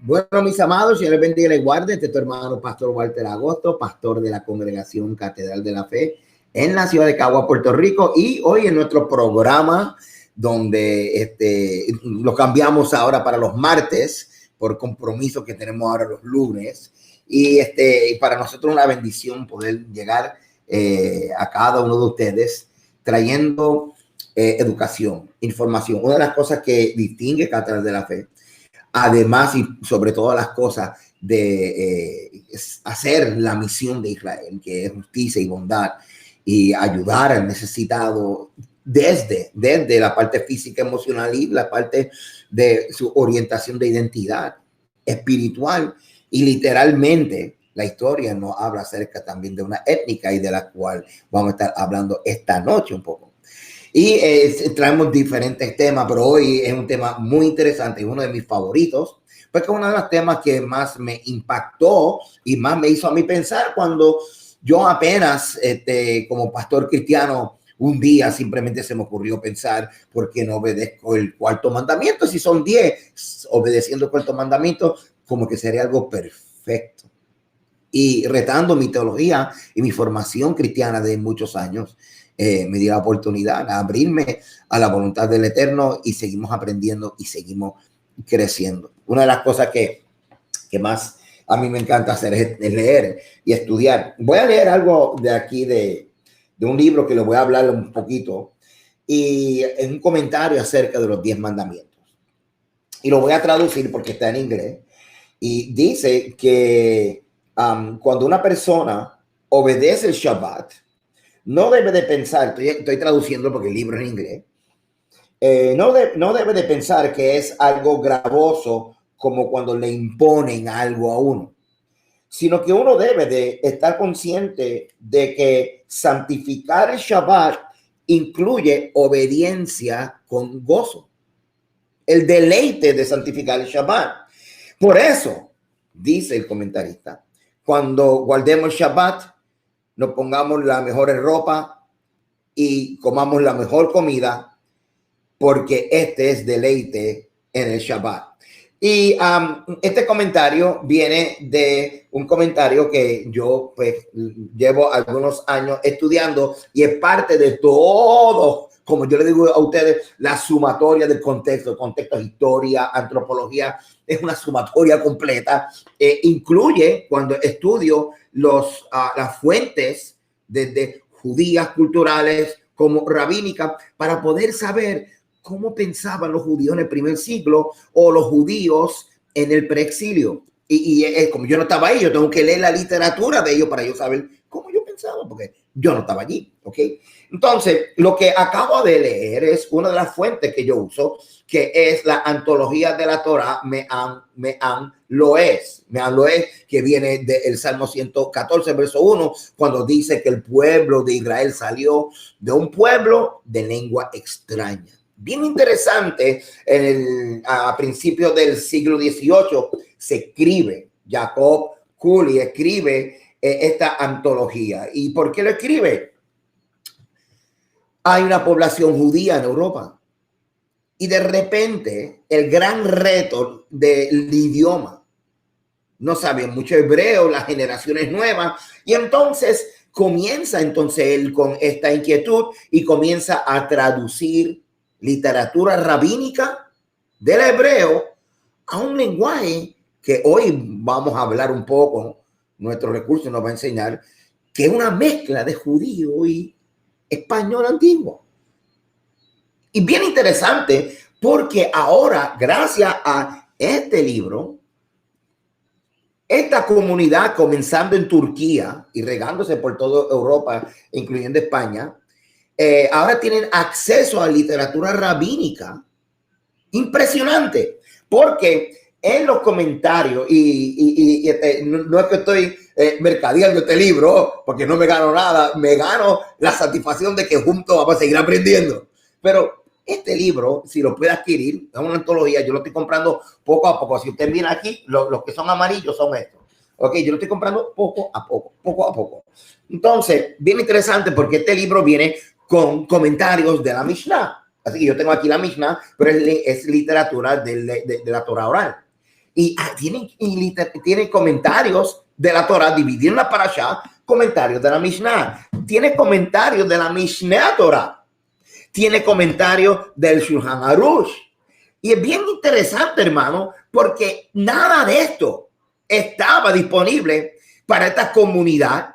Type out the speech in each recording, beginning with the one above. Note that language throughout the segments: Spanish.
Bueno, mis amados, Señor les bendiga y les guarde. Este es tu hermano Pastor Walter Agosto, pastor de la Congregación Catedral de la Fe en la ciudad de Cagua, Puerto Rico. Y hoy en nuestro programa, donde lo cambiamos ahora para los martes, por compromiso que tenemos ahora los lunes. Y para nosotros una bendición poder llegar a cada uno de ustedes trayendo educación, información. Una de las cosas que distingue Catedral de la Fe, además y sobre todas las cosas, de hacer la misión de Israel, que es justicia y bondad, y ayudar al necesitado desde la parte física, emocional y la parte de su orientación de identidad espiritual. Y literalmente la historia nos habla acerca también de una étnica, y de la cual vamos a estar hablando esta noche un poco. Y traemos diferentes temas, pero hoy es un tema muy interesante y uno de mis favoritos, porque es uno de los temas que más me impactó y más me hizo a mí pensar cuando yo apenas, como pastor cristiano, un día simplemente se me ocurrió pensar: ¿por qué no obedezco el cuarto mandamiento? Si son 10, obedeciendo el cuarto mandamiento, como que sería algo perfecto. Y retando mi teología y mi formación cristiana de muchos años, me dio la oportunidad a abrirme a la voluntad del Eterno, y seguimos aprendiendo y seguimos creciendo. Una de las cosas que más a mí me encanta hacer es leer y estudiar. Voy a leer algo de aquí de un libro que le voy a hablar un poquito, y es un comentario acerca de los 10 mandamientos. Y lo voy a traducir porque está en inglés. Y dice que cuando una persona obedece el Shabbat, no debe de pensar, estoy traduciendo porque el libro es en inglés, no debe de pensar que es algo gravoso, como cuando le imponen algo a uno, sino que uno debe de estar consciente de que santificar el Shabbat incluye obediencia con gozo, el deleite de santificar el Shabbat. Por eso, dice el comentarista, cuando guardemos el Shabbat, nos pongamos la mejor ropa y comamos la mejor comida, porque este es deleite en el Shabbat. Y este comentario viene de un comentario que yo pues llevo algunos años estudiando, y es parte de todo, como yo le digo a ustedes, la sumatoria del contexto, historia, antropología, es una sumatoria completa. Incluye, cuando estudio las fuentes desde judías, culturales como rabínicas, para poder saber cómo pensaban los judíos en el primer siglo o los judíos en el preexilio. Y como yo no estaba ahí, yo tengo que leer la literatura de ellos para yo saber cómo yo pensaba, porque yo no estaba allí, ¿ok? Entonces, lo que acabo de leer es una de las fuentes que yo uso, que es la antología de la Torah, Me'an Lo'ez, que viene del Salmo 114, verso 1, cuando dice que el pueblo de Israel salió de un pueblo de lengua extraña. Bien interesante, a principios del siglo XVIII se escribe, Jacob Cooley escribe esta antología. ¿Y por qué lo escribe? Hay una población judía en Europa, y de repente el gran reto del idioma, no saben mucho hebreo, las generaciones nuevas, y entonces comienza él con esta inquietud y comienza a traducir literatura rabínica del hebreo a un lenguaje que hoy vamos a hablar un poco, nuestro recurso nos va a enseñar, que es una mezcla de judío y español antiguo. Y bien interesante, porque ahora, gracias a este libro, esta comunidad, comenzando en Turquía y regándose por toda Europa, incluyendo España, ahora tienen acceso a literatura rabínica impresionante, porque en los comentarios, no es que estoy mercadeando este libro, porque no me gano nada, me gano la satisfacción de que juntos vamos a seguir aprendiendo. Pero este libro, si lo puede adquirir, es una antología, yo lo estoy comprando poco a poco. Si usted mira aquí, los que son amarillos son estos. Ok, yo lo estoy comprando poco a poco. Entonces, bien interesante porque este libro viene con comentarios de la Mishnah. Así que yo tengo aquí la Mishnah, pero es literatura de la Torah oral. Y tiene comentarios de la Torah, dividir en la parashá, comentarios de la Mishnah. Tiene comentarios de la Mishnah Torah. Tiene comentarios del Shulchan Aruch. Y es bien interesante, hermano, porque nada de esto estaba disponible para esta comunidad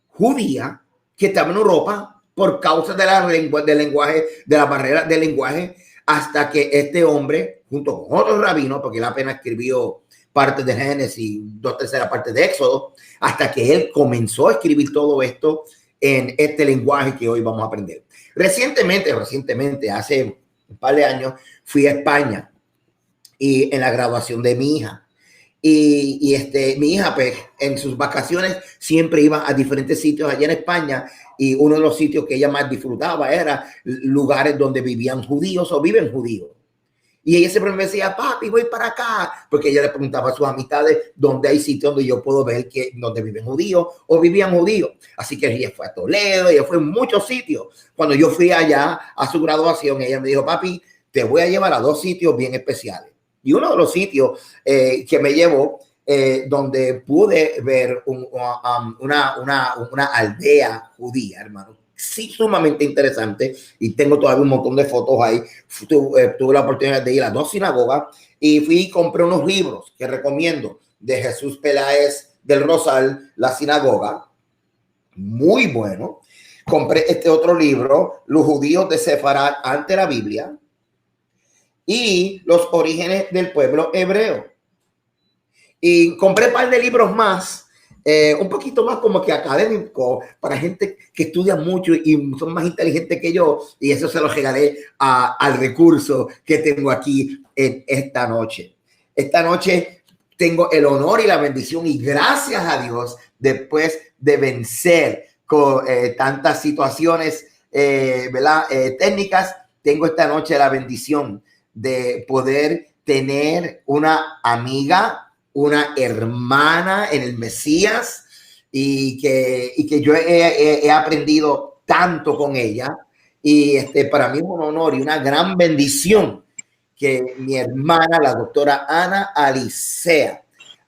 judía que estaba en Europa por causa de la barrera del lenguaje, hasta que este hombre, junto con otros rabinos, porque él apenas escribió parte de Génesis, 2/3 partes de Éxodo, hasta que él comenzó a escribir todo esto en este lenguaje que hoy vamos a aprender. Recientemente, hace un par de años, fui a España y en la graduación de mi hija. Mi hija, pues, en sus vacaciones siempre iba a diferentes sitios allá en España, y uno de los sitios que ella más disfrutaba era lugares donde vivían judíos o viven judíos. Y ella siempre me decía, papi, voy para acá, porque ella le preguntaba a sus amistades dónde hay sitios donde yo puedo ver donde viven judíos o vivían judíos. Así que ella fue a Toledo, ella fue en muchos sitios. Cuando yo fui allá a su graduación, ella me dijo, papi, te voy a llevar a 2 sitios bien especiales. Y uno de los sitios que me llevó, donde pude ver una aldea judía, hermano. Sí, sumamente interesante, y tengo todavía un montón de fotos ahí. Tuve la oportunidad de ir a 2 sinagogas y fui y compré unos libros que recomiendo, de Jesús Peláez del Rosal, La Sinagoga, muy bueno. Compré este otro libro, Los judíos de Sefarad ante la Biblia, y Los orígenes del pueblo hebreo. Y compré un par de libros más, un poquito más como que académico, para gente que estudia mucho y son más inteligentes que yo, y eso se lo regalé al recurso que tengo aquí en esta noche. Esta noche tengo el honor y la bendición, y gracias a Dios, después de vencer con tantas situaciones técnicas, tengo esta noche la bendición de poder tener una amiga, una hermana en el Mesías, y que yo he aprendido tanto con ella, y para mí es un honor y una gran bendición que mi hermana, la doctora Ana Alicea,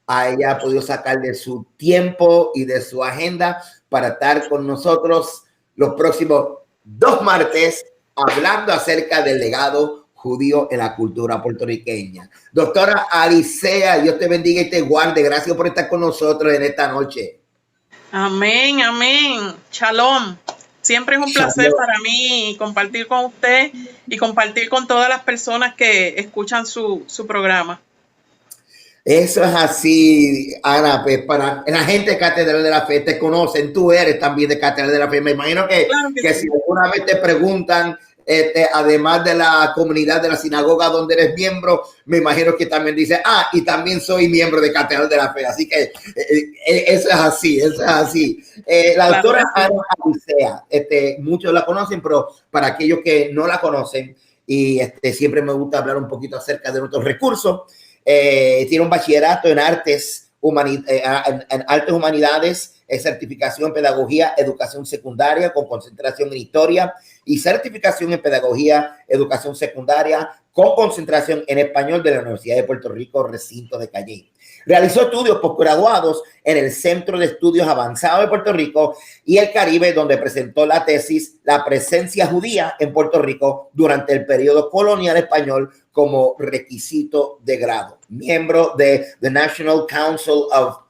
haya podido sacar de su tiempo y de su agenda para estar con nosotros los próximos 2 martes hablando acerca del legado judío en la cultura puertorriqueña. Doctora Alicea, Dios te bendiga y te guarde. Gracias por estar con nosotros en esta noche. Amén, amén. Shalom. Siempre es un placer para mí compartir con usted y compartir con todas las personas que escuchan su programa. Eso es así, Ana. Pues para la gente de Catedral de la Fe te conocen, tú eres también de Catedral de la Fe. Me imagino que sí. Si alguna vez te preguntan, además de la comunidad de la sinagoga donde eres miembro, me imagino que también dice, y también soy miembro de Catedral de la Fe. Así que eso es así, eso es así. La doctora Ana Alicea, muchos la conocen, pero para aquellos que no la conocen, y siempre me gusta hablar un poquito acerca de nuestros recursos. Tiene un bachillerato en artes humanidades, certificación en pedagogía, educación secundaria con concentración en historia, y certificación en pedagogía, educación secundaria con concentración en español de la Universidad de Puerto Rico, recinto de Calley. Realizó estudios posgraduados en el Centro de Estudios Avanzados de Puerto Rico y el Caribe, donde presentó la tesis La presencia judía en Puerto Rico durante el periodo colonial español como requisito de grado. Miembro de The National Council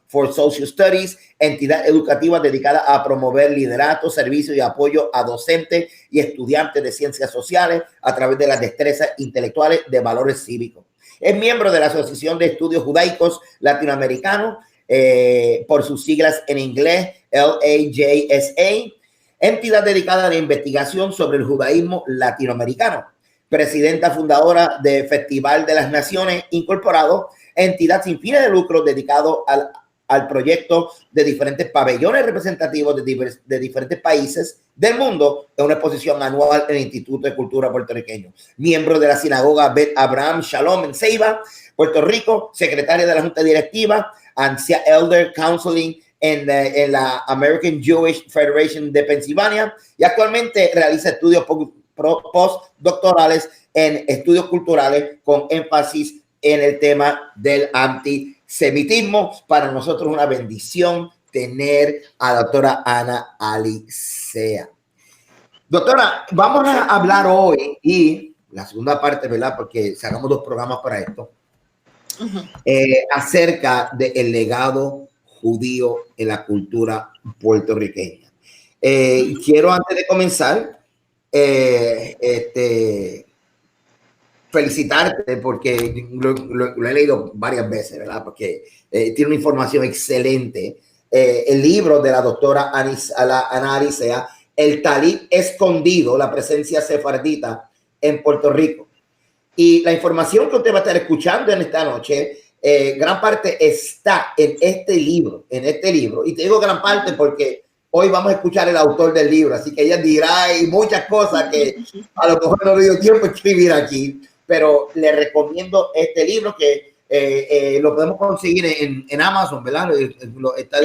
for Social Studies, entidad educativa dedicada a promover liderato, servicio y apoyo a docentes y estudiantes de ciencias sociales a través de las destrezas intelectuales de valores cívicos. Es miembro de la Asociación de Estudios Judaicos Latinoamericanos, por sus siglas en inglés, LAJSA, entidad dedicada a la investigación sobre el judaísmo latinoamericano. presidenta fundadora de Festival de las Naciones Incorporado, entidad sin fines de lucro dedicado al proyecto de diferentes pabellones representativos de diferentes países del mundo en una exposición anual en el Instituto de Cultura Puertorriqueño. Miembro de la Sinagoga Beth Abraham Shalom en Ceiba, Puerto Rico, secretaria de la Junta Directiva, Ancia Elder Counseling en la American Jewish Federation de Pensilvania, y actualmente realiza estudios postdoctorales en estudios culturales con énfasis en el tema del antisemitismo. Para nosotros una bendición tener a la doctora Ana Alicea. Doctora, vamos a hablar hoy, y la segunda parte, ¿verdad? Porque sacamos 2 programas para esto, acerca del legado judío en la cultura puertorriqueña. Quiero, antes de comenzar, felicitarte porque lo he leído varias veces, ¿verdad? Porque tiene una información excelente. El libro de la doctora Ana Alicea, El Talí Escondido, la presencia sefardita en Puerto Rico. Y la información que usted va a estar escuchando en esta noche, gran parte está en este libro. Y te digo gran parte porque hoy vamos a escuchar el autor del libro, así que ella dirá y muchas cosas que a lo mejor no le dio tiempo a escribir aquí, pero le recomiendo este libro que lo podemos conseguir en Amazon, ¿verdad? Está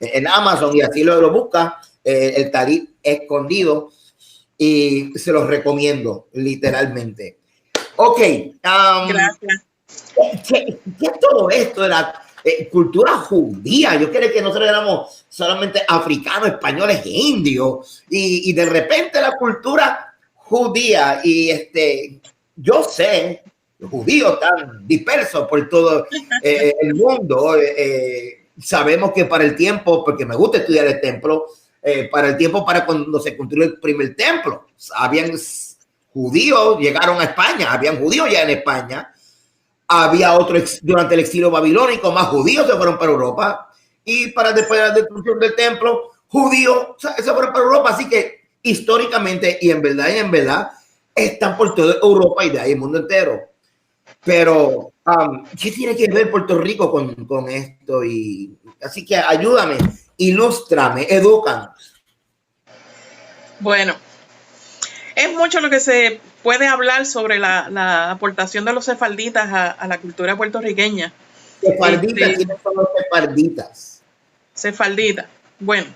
en Amazon, y así lo busca, El Talí Escondido, y se los recomiendo literalmente. Ok. Gracias. ¿Qué es todo esto de la cultura judía? Yo creo que nosotros éramos solamente africanos, españoles e indios, y de repente la cultura judía, y yo sé, los judíos están dispersos por todo el mundo. Sabemos que para el tiempo, porque me gusta estudiar el templo, para cuando se construyó el primer templo, habían judíos, llegaron a España, habían judíos ya en España, había otros durante el exilio babilónico, más judíos se fueron para Europa, y para después de la destrucción del templo, judíos se fueron para Europa. Así que históricamente y en verdad están por toda Europa y de ahí el mundo entero. Pero ¿qué tiene que ver Puerto Rico con esto? Y así que ayúdame, ilústrame, edúcanos. Bueno, es mucho lo que se puede hablar sobre la aportación de los sefarditas a la cultura puertorriqueña. Sefarditas, ¿quiénes son los sefarditas? Sefarditas. Bueno,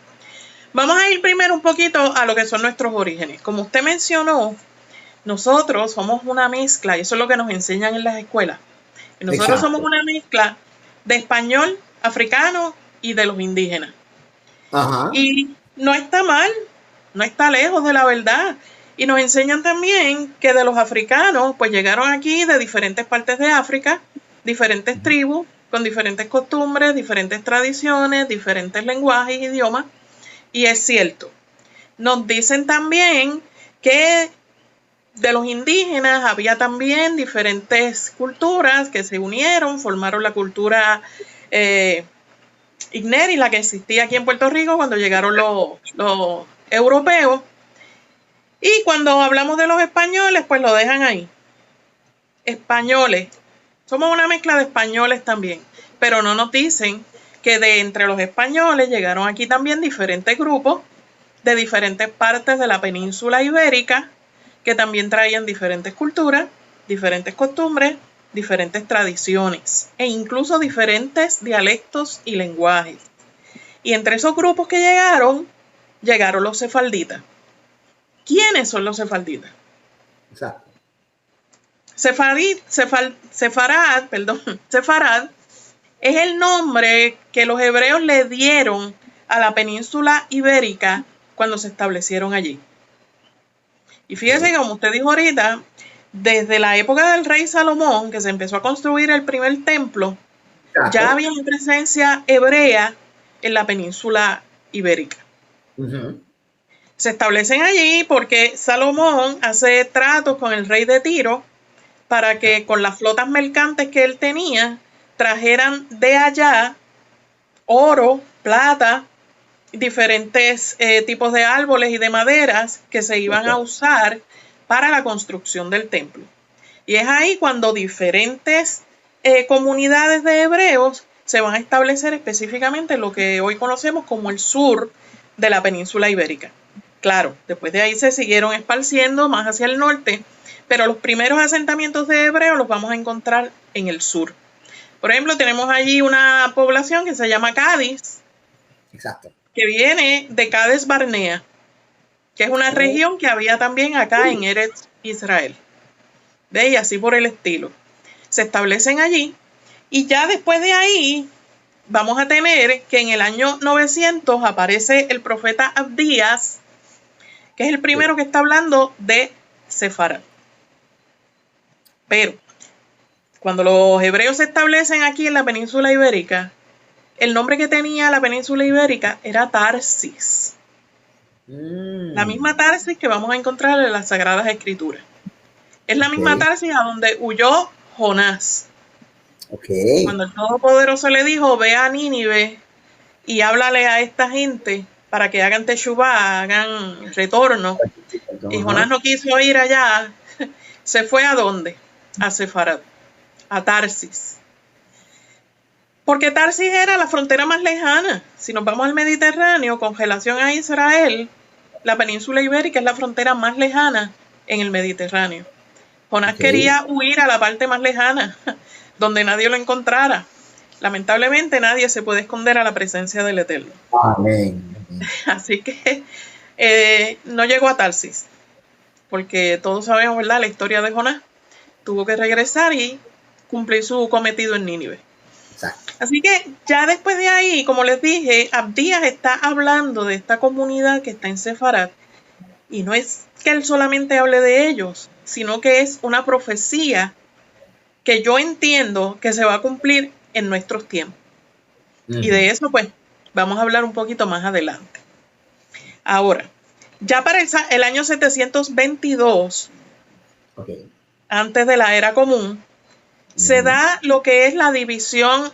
vamos a ir primero un poquito a lo que son nuestros orígenes. Como usted mencionó, nosotros somos una mezcla, y eso es lo que nos enseñan en las escuelas. Nosotros Exacto. Somos una mezcla de español, africano y de los indígenas. Ajá. Y no está mal, no está lejos de la verdad. Y nos enseñan también que de los africanos, pues llegaron aquí de diferentes partes de África, diferentes tribus, con diferentes costumbres, diferentes tradiciones, diferentes lenguajes, idiomas. Y es cierto. Nos dicen también que de los indígenas había también diferentes culturas que se unieron, formaron la cultura Igneri, la que existía aquí en Puerto Rico cuando llegaron los europeos. Y cuando hablamos de los españoles, pues lo dejan ahí. Españoles. Somos una mezcla de españoles también. Pero no nos dicen que de entre los españoles llegaron aquí también diferentes grupos de diferentes partes de la península ibérica, que también traían diferentes culturas, diferentes costumbres, diferentes tradiciones e incluso diferentes dialectos y lenguajes. Y entre esos grupos que llegaron los sefarditas. ¿Quiénes son los sefarditas? Exacto. Sefarad es el nombre que los hebreos le dieron a la península ibérica cuando se establecieron allí. Y fíjese, como usted dijo ahorita, desde la época del rey Salomón, que se empezó a construir el primer templo, ya había una presencia hebrea en la península ibérica. Se establecen allí porque Salomón hace tratos con el rey de Tiro para que con las flotas mercantes que él tenía trajeran de allá oro, plata, diferentes tipos de árboles y de maderas que se iban a usar para la construcción del templo. Y es ahí cuando diferentes comunidades de hebreos se van a establecer específicamente en lo que hoy conocemos como el sur de la península ibérica. Claro, después de ahí se siguieron esparciendo más hacia el norte, pero los primeros asentamientos de hebreos los vamos a encontrar en el sur. Por ejemplo, tenemos allí una población que se llama Cádiz, Exacto, que viene de Cades Barnea, que es una región que había también acá en Eretz Israel. Y así por el estilo. Se establecen allí y ya después de ahí vamos a tener que en el año 900 aparece el profeta Abdías, que es el primero que está hablando de Sefarad. Pero cuando los hebreos se establecen aquí en la península ibérica, el nombre que tenía la península ibérica era Tarsis. La misma Tarsis que vamos a encontrar en las Sagradas Escrituras. Es la misma Tarsis a donde huyó Jonás. Cuando el Todopoderoso le dijo, ve a Nínive y háblale a esta gente para que hagan teshuvá, hagan retorno. Y Jonás no quiso ir allá. Se fue ¿a dónde? A Sefarad, a Tarsis. Porque Tarsis era la frontera más lejana. Si nos vamos al Mediterráneo, con relación a Israel, la península ibérica es la frontera más lejana en el Mediterráneo. Jonás quería huir a la parte más lejana, donde nadie lo encontrara. Lamentablemente nadie se puede esconder a la presencia del Eterno. Amén. Así que no llegó a Tarsis, porque todos sabemos, ¿verdad?, la historia de Jonás. Tuvo que regresar y cumplir su cometido en Nínive. Exacto. Así que ya después de ahí, como les dije, Abdías está hablando de esta comunidad que está en Sefarad. Y no es que él solamente hable de ellos, sino que es una profecía que yo entiendo que se va a cumplir en nuestros tiempos. Y de eso, pues, vamos a hablar un poquito más adelante. Ahora, ya para el año 722, antes de la era común, se da lo que es la división,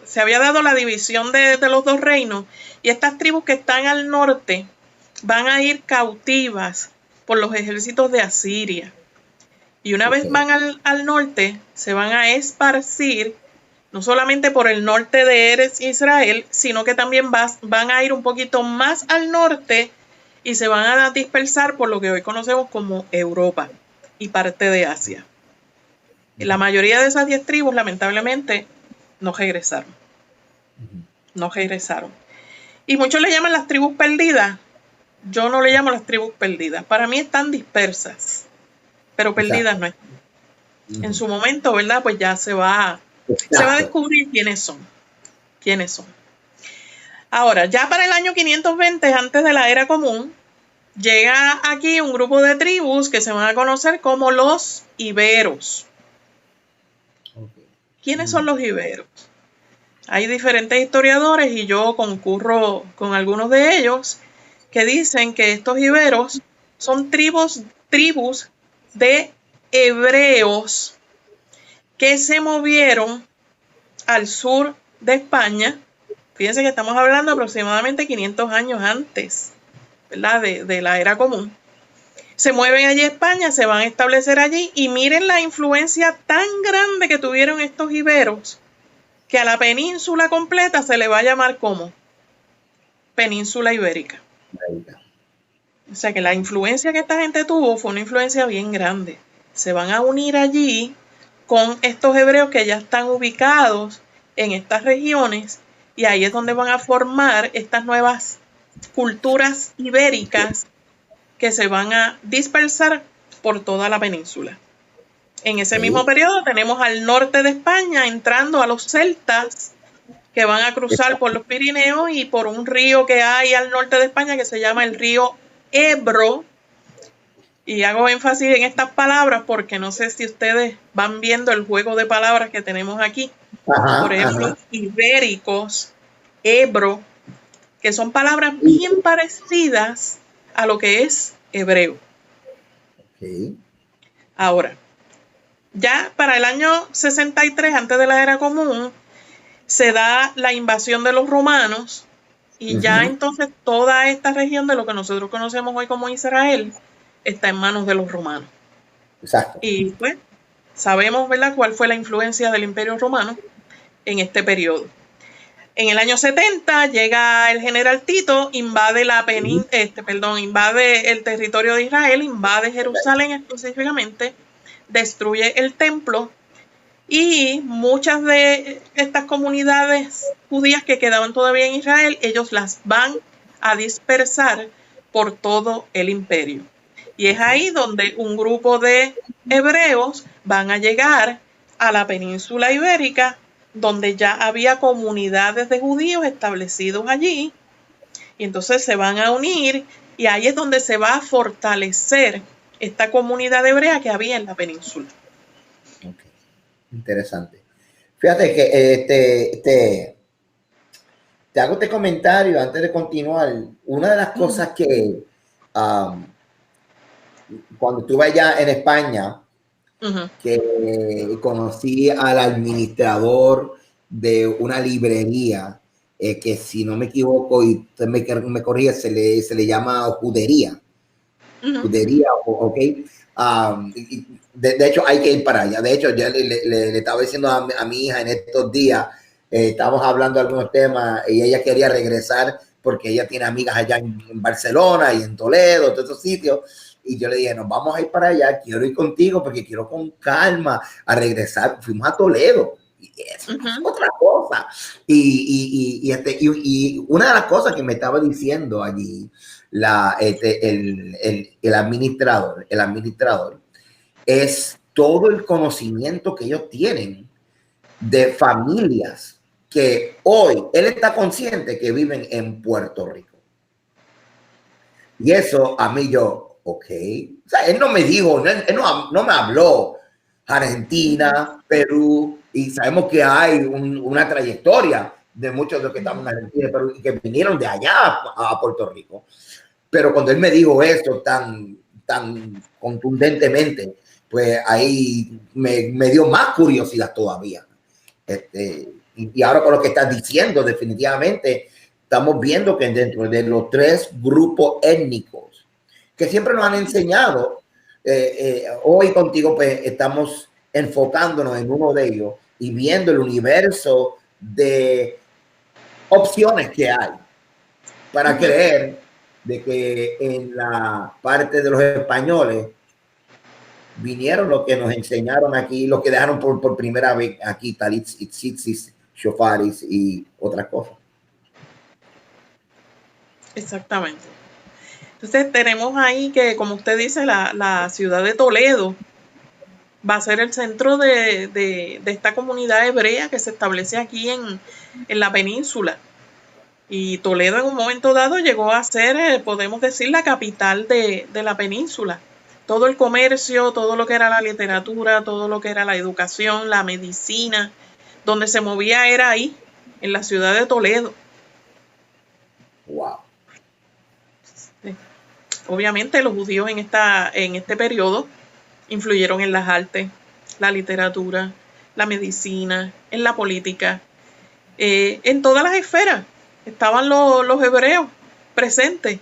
se había dado la división de los dos reinos, y estas tribus que están al norte van a ir cautivas por los ejércitos de Asiria. Y una vez van al norte, se van a esparcir, no solamente por el norte de Eretz Israel, sino que también van a ir un poquito más al norte y se van a dispersar por lo que hoy conocemos como Europa y parte de Asia. La mayoría de esas 10 tribus, lamentablemente, no regresaron. No regresaron. Y muchos le llaman las tribus perdidas. Yo no le llamo las tribus perdidas. Para mí están dispersas, pero perdidas no están. En su momento, ¿verdad? Pues ya se va a descubrir quiénes son. Ahora, ya para el año 520, antes de la era común, llega aquí un grupo de tribus que se van a conocer como los iberos. ¿Quiénes son los iberos? Hay diferentes historiadores y yo concurro con algunos de ellos que dicen que estos iberos son tribus de hebreos que se movieron al sur de España. Fíjense que estamos hablando aproximadamente 500 años antes, ¿verdad?, de la era común. Se mueven allí a España, se van a establecer allí y miren la influencia tan grande que tuvieron estos iberos que a la península completa se le va a llamar como península ibérica. O sea que la influencia que esta gente tuvo fue una influencia bien grande. Se van a unir allí con estos hebreos que ya están ubicados en estas regiones y ahí es donde van a formar estas nuevas culturas ibéricas que se van a dispersar por toda la península. En ese mismo periodo tenemos al norte de España entrando a los celtas que van a cruzar por los Pirineos y por un río que hay al norte de España que se llama el río Ebro. Y hago énfasis en estas palabras porque no sé si ustedes van viendo el juego de palabras que tenemos aquí. Por ejemplo, ibéricos, Ebro, que son palabras bien parecidas a lo que es hebreo. Ahora, ya para el año 63, antes de la era común, se da la invasión de los romanos y ya entonces toda esta región de lo que nosotros conocemos hoy como Israel está en manos de los romanos. Exacto. Y pues sabemos, ¿verdad?, cuál fue la influencia del Imperio Romano en este periodo. En el año 70 llega el general Tito, invade invade el territorio de Israel, invade Jerusalén específicamente, destruye el templo y muchas de estas comunidades judías que quedaban todavía en Israel, ellos las van a dispersar por todo el imperio. Y es ahí donde un grupo de hebreos van a llegar a la península ibérica, donde ya había comunidades de judíos establecidos allí, y entonces se van a unir, y ahí es donde se va a fortalecer esta comunidad hebrea que había en la península. Okay. Interesante. Fíjate que te hago este comentario antes de continuar. Una de las cosas que cuando estuve allá en España, que conocí al administrador de una librería, que si no me equivoco y usted me corrige, se le llama judería. Judería, ok. De hecho, hay que ir para allá. De hecho, ya le estaba diciendo a mi hija en estos días, estábamos hablando de algunos temas y ella quería regresar porque ella tiene amigas allá en Barcelona y en Toledo, todos esos sitios. Y yo le dije, nos vamos a ir para allá, quiero ir contigo porque quiero con calma a regresar. Fuimos a Toledo. Y eso es otra cosa. Y una de las cosas que me estaba diciendo allí el administrador es todo el conocimiento que ellos tienen de familias que hoy él está consciente que viven en Puerto Rico. Y eso a mí ok. O sea, él no me dijo, él no me habló Argentina, Perú, y sabemos que hay una trayectoria de muchos de los que estamos en Argentina, Perú, y que vinieron de allá a Puerto Rico. Pero cuando él me dijo esto tan contundentemente, pues ahí me dio más curiosidad todavía. Y ahora con lo que estás diciendo, definitivamente estamos viendo que dentro de los 3 grupos étnicos que siempre nos han enseñado, hoy contigo pues estamos enfocándonos en uno de ellos y viendo el universo de opciones que hay para creer de que en la parte de los españoles vinieron lo que nos enseñaron aquí, lo que dejaron por primera vez aquí, talits, itzitzis, shofaris y otras cosas. Exactamente. Entonces tenemos ahí que, como usted dice, la ciudad de Toledo va a ser el centro de esta comunidad hebrea que se establece aquí en la península. Y Toledo en un momento dado llegó a ser, podemos decir, la capital de la península. Todo el comercio, todo lo que era la literatura, todo lo que era la educación, la medicina, donde se movía era ahí, en la ciudad de Toledo. Wow. Sí. Obviamente los judíos en este periodo influyeron en las artes, la literatura, la medicina, en la política, en todas las esferas estaban los hebreos presentes.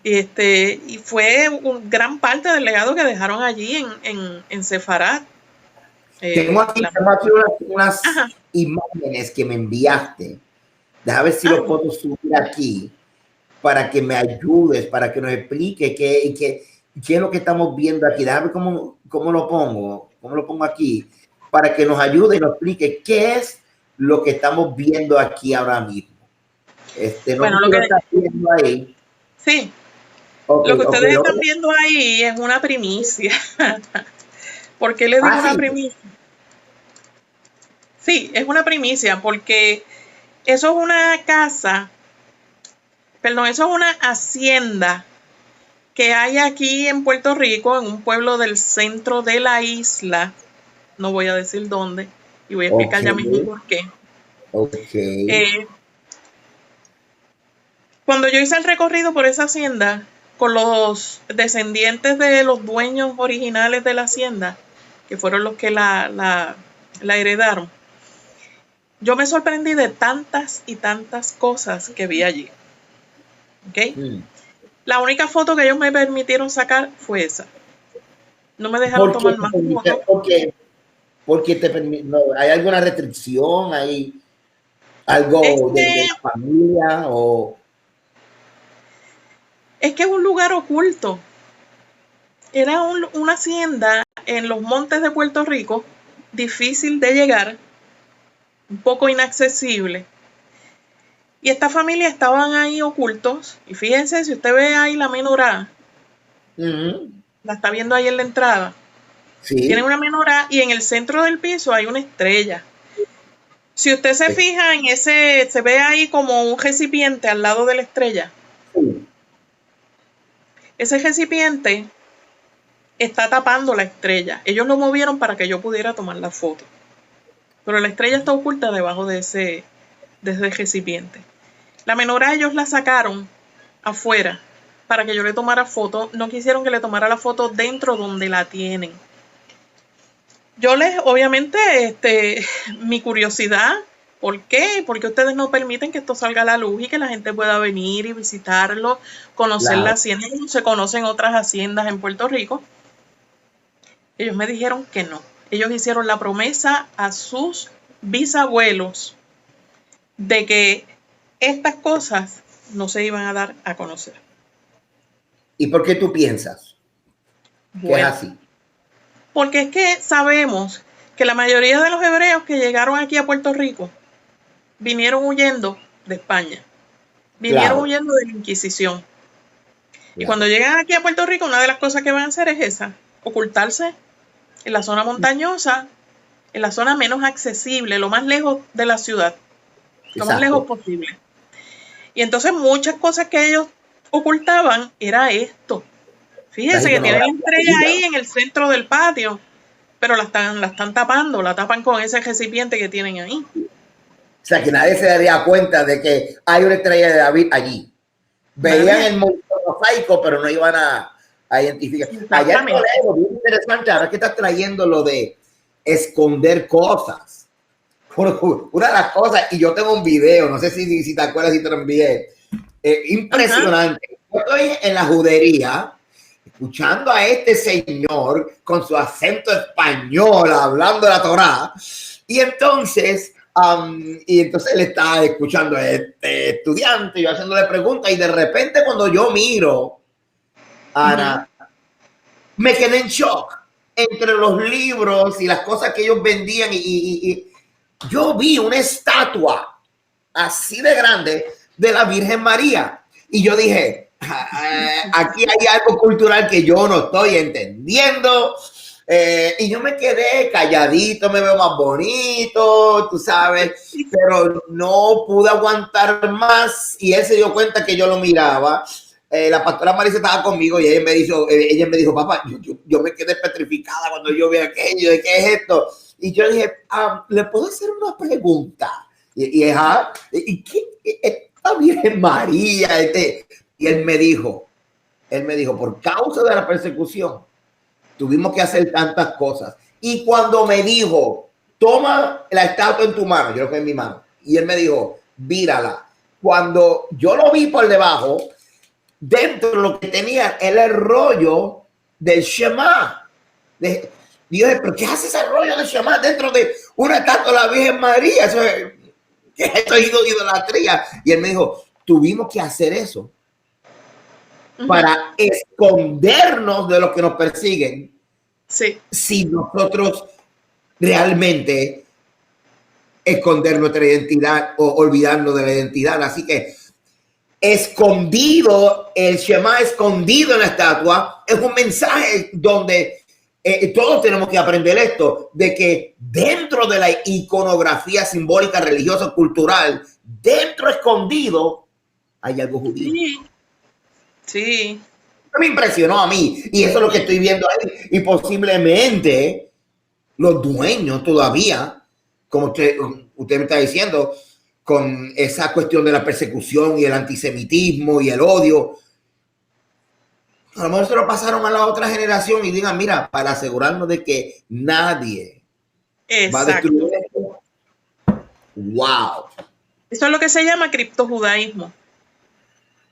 Y fue gran parte del legado que dejaron allí en Sefarad. Tengo aquí unas imágenes que me enviaste. Déjame ver si lo puedo subir aquí para que me ayudes, para que nos explique qué es lo que estamos viendo aquí. Déjame ver cómo lo pongo aquí, para que nos ayude y nos explique qué es lo que estamos viendo aquí ahora mismo. Bueno, lo que estás viendo ahí. Sí. Okay, lo que ustedes están viendo ahí es una primicia. ¿Por qué le digo una primicia? Sí, es una primicia porque eso es una casa, perdón, eso es una hacienda que hay aquí en Puerto Rico, en un pueblo del centro de la isla. No voy a decir dónde y voy a explicar ya mismo por qué. Cuando yo hice el recorrido por esa hacienda con los descendientes de los dueños originales de la hacienda, que fueron los que la heredaron, yo me sorprendí de tantas y tantas cosas que vi allí. ¿Okay? La única foto que ellos me permitieron sacar fue esa. No me dejaron tomar más fotos. Porque no, hay alguna restricción, hay algo de la familia o... Es que es un lugar oculto. Era una hacienda en los montes de Puerto Rico, difícil de llegar, un poco inaccesible. Y esta familia estaban ahí ocultos. Y fíjense, si usted ve ahí la menorá, la está viendo ahí en la entrada. Sí. Tienen una menorá y en el centro del piso hay una estrella. Si usted se fija en ese, se ve ahí como un recipiente al lado de la estrella. Sí. Ese recipiente está tapando la estrella. Ellos lo movieron para que yo pudiera tomar la foto. Pero la estrella está oculta debajo de ese recipiente. La menorá ellos la sacaron afuera para que yo le tomara foto. No quisieron que le tomara la foto dentro donde la tienen. Yo obviamente, mi curiosidad, ¿por qué? Porque ustedes no permiten que esto salga a la luz y que la gente pueda venir y visitarlo, conocer la hacienda. Se conocen otras haciendas en Puerto Rico. Ellos me dijeron que no. Ellos hicieron la promesa a sus bisabuelos de que estas cosas no se iban a dar a conocer. ¿Y por qué tú piensas que es así? Porque es que sabemos que la mayoría de los hebreos que llegaron aquí a Puerto Rico vinieron huyendo de España. Vinieron huyendo de la Inquisición. Y cuando llegan aquí a Puerto Rico, una de las cosas que van a hacer es esa, ocultarse en la zona montañosa, en la zona menos accesible, lo más lejos de la ciudad, lo más lejos posible. Y entonces muchas cosas que ellos ocultaban era esto. Fíjense que tienen la estrella ahí en el centro del patio, pero la están tapando, la tapan con ese recipiente que tienen ahí. O sea, que nadie se daría cuenta de que hay una estrella de David allí. Veían el mosaico, pero no iban a identificar. Allá en Toledo, bien interesante, ahora que estás trayendo lo de esconder cosas. Una de las cosas, y yo tengo un video, no sé si te acuerdas, si te lo envié, impresionante. Yo estoy en la judería, escuchando a este señor con su acento español, hablando de la Torá, y entonces él estaba escuchando a este estudiante, yo haciéndole preguntas, y de repente cuando yo miro, Ana, me quedé en shock entre los libros y las cosas que ellos vendían, y yo vi una estatua así de grande de la Virgen María, y yo dije, aquí hay algo cultural que yo no estoy entendiendo, y yo me quedé calladito, me veo más bonito, tú sabes, pero no pude aguantar más, y él se dio cuenta que yo lo miraba. La pastora Marisa estaba conmigo y ella me dijo, papá, yo me quedé petrificada cuando yo vi aquello, ¿de qué es esto? Y yo dije, ¿le puedo hacer una pregunta? ¿Y qué esta Virgen María? Y él me dijo, por causa de la persecución, tuvimos que hacer tantas cosas. Y cuando me dijo, toma la estatua en tu mano, yo lo que en mi mano, y él me dijo, vírala. Cuando yo lo vi por debajo, dentro de lo que tenía era el rollo del Shema. Y yo dije, ¿pero qué hace ese rollo del Shema dentro de una estatua de la Virgen María? Eso es, ¿qué es esto? Idolatría. Y él me dijo, tuvimos que hacer eso para escondernos de los que nos persiguen. Sí. Si nosotros realmente esconder nuestra identidad o olvidarnos de la identidad. Así que escondido, el Shema escondido en la estatua, es un mensaje donde todos tenemos que aprender esto, de que dentro de la iconografía simbólica, religiosa, cultural, dentro escondido, hay algo judío. Sí. Me impresionó a mí, y eso es lo que estoy viendo ahí, y posiblemente los dueños todavía, como usted me está diciendo, con esa cuestión de la persecución y el antisemitismo y el odio, a lo mejor se lo pasaron a la otra generación y digan, mira, para asegurarnos de que nadie va a destruir esto. Wow. Eso es lo que se llama criptojudaísmo.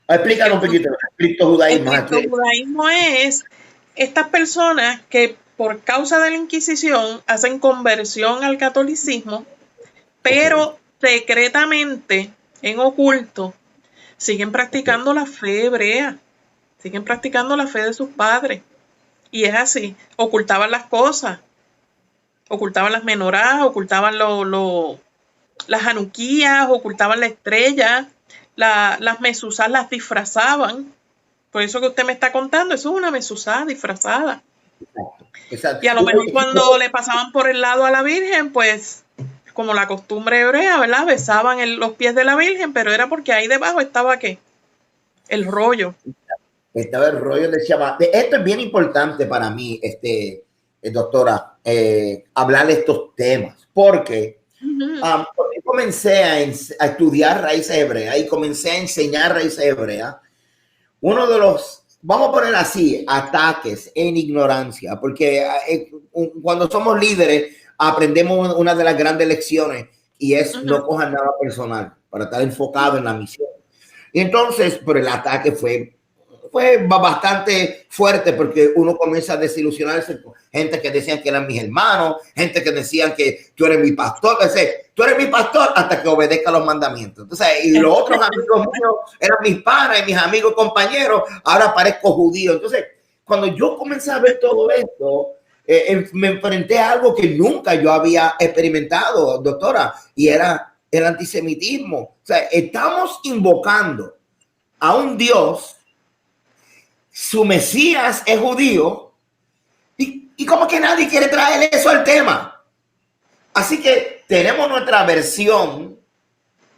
Explícanos un poquito, el criptojudaísmo. El criptojudaísmo es estas personas que por causa de la Inquisición hacen conversión al catolicismo, pero secretamente, en oculto, siguen practicando la fe hebrea, siguen practicando la fe de sus padres. Y es así, ocultaban las cosas, ocultaban las menorás, ocultaban las hanuquías, ocultaban la estrella, las mesuzás las disfrazaban. Por eso que usted me está contando, eso es una mesuzá disfrazada. Exacto. Y a lo mejor cuando le pasaban por el lado a la Virgen, pues como la costumbre hebrea, ¿verdad? Besaban los pies de la Virgen, pero era porque ahí debajo estaba ¿qué? El rollo. Estaba el rollo de Shabbat. Esto es bien importante para mí, doctora, hablar de estos temas, porque cuando yo comencé a estudiar raíces hebreas y comencé a enseñar raíces hebreas, uno de los, vamos a poner así, ataques en ignorancia, porque cuando somos líderes aprendemos una de las grandes lecciones y es no cojan nada personal para estar enfocado en la misión. Y entonces, pero el ataque fue bastante fuerte porque uno comienza a desilusionarse con gente que decían que eran mis hermanos, gente que decían que tú eres mi pastor, tú eres mi pastor hasta que obedezca los mandamientos. Entonces, y los otros amigos míos eran mis panas y mis amigos compañeros, ahora parezco judío. Entonces, cuando yo comencé a ver todo esto, me enfrenté a algo que nunca yo había experimentado, doctora, y era el antisemitismo. O sea, estamos invocando a un Dios, su Mesías es judío, y como que nadie quiere traer eso al tema. Así que tenemos nuestra versión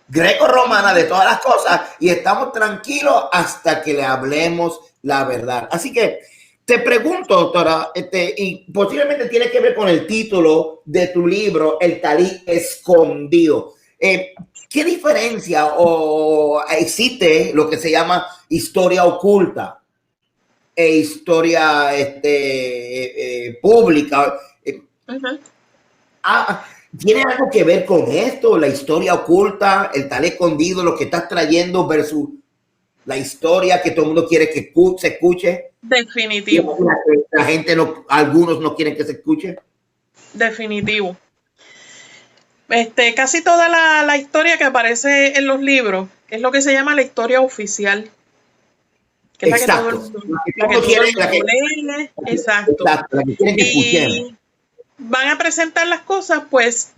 greco-romana de todas las cosas y estamos tranquilos hasta que le hablemos la verdad. Así que te pregunto, doctora, y posiblemente tiene que ver con el título de tu libro, El Talí Escondido. ¿Qué diferencia o existe lo que se llama historia oculta e historia pública? ¿Tiene algo que ver con esto? La historia oculta, el talí escondido, lo que estás trayendo versus la historia que todo el mundo quiere que se escuche. Definitivo. La gente algunos no quieren que se escuche. Definitivo. Casi toda la historia que aparece en los libros es lo que se llama la historia oficial. Que es exacto. La que todo el mundo lee. Exacto. La que quieren que escuchemos. Van a presentar las cosas, pues,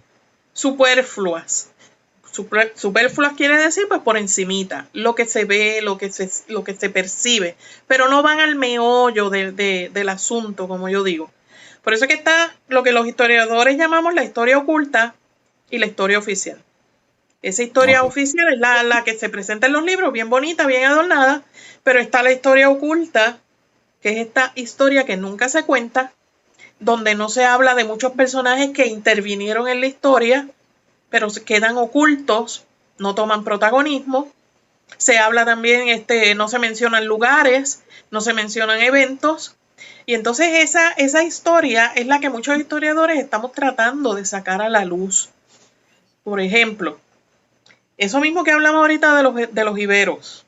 superfluas. Superfluas quiere decir, pues, por encimita. Lo que se ve, lo que se percibe. Pero no van al meollo del asunto, como yo digo. Por eso es que está lo que los historiadores llamamos la historia oculta y la historia oficial. Esa historia oficial es la que se presenta en los libros, bien bonita, bien adornada, pero está la historia oculta, que es esta historia que nunca se cuenta, donde no se habla de muchos personajes que intervinieron en la historia, pero se quedan ocultos, no toman protagonismo. Se habla también, no se mencionan lugares, no se mencionan eventos, y entonces esa historia es la que muchos historiadores estamos tratando de sacar a la luz. Por ejemplo, eso mismo que hablamos ahorita de los iberos.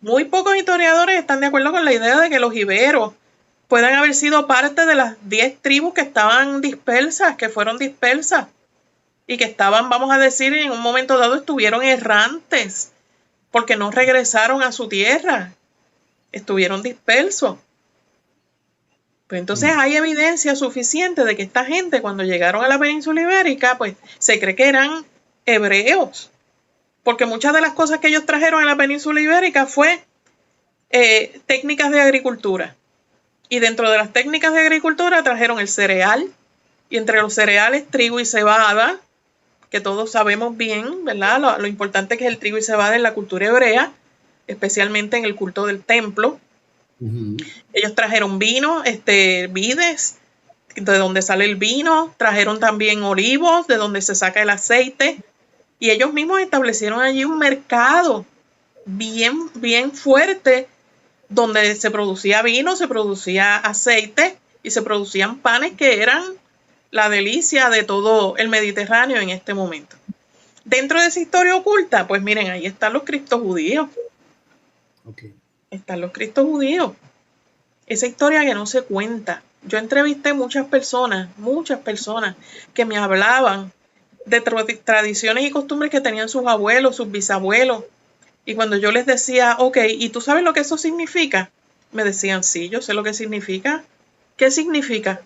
Muy pocos historiadores están de acuerdo con la idea de que los iberos puedan haber sido parte de las 10 tribus que estaban dispersas, que fueron dispersas y que estaban, vamos a decir, en un momento dado estuvieron errantes porque no regresaron a su tierra, estuvieron dispersos. Pues entonces hay evidencia suficiente de que esta gente cuando llegaron a la península ibérica, pues se cree que eran hebreos, porque muchas de las cosas que ellos trajeron a la península ibérica fue técnicas de agricultura, y dentro de las técnicas de agricultura trajeron el cereal, y entre los cereales trigo y cebada, que todos sabemos bien, ¿verdad? Lo importante que es el trigo y cebada en la cultura hebrea, especialmente en el culto del templo. Ellos trajeron vino, vides, de donde sale el vino, trajeron también olivos, de donde se saca el aceite, y ellos mismos establecieron allí un mercado bien, bien fuerte, donde se producía vino, se producía aceite y se producían panes que eran la delicia de todo el Mediterráneo en este momento. Dentro de esa historia oculta, pues miren, ahí están los cristos judíos. Okay. Están los cristos judíos. Esa historia que no se cuenta. Yo entrevisté muchas personas que me hablaban de tradiciones y costumbres que tenían sus abuelos, sus bisabuelos. Y cuando yo les decía, ok, ¿y tú sabes lo que eso significa? Me decían, sí, yo sé lo que significa. ¿Qué significa?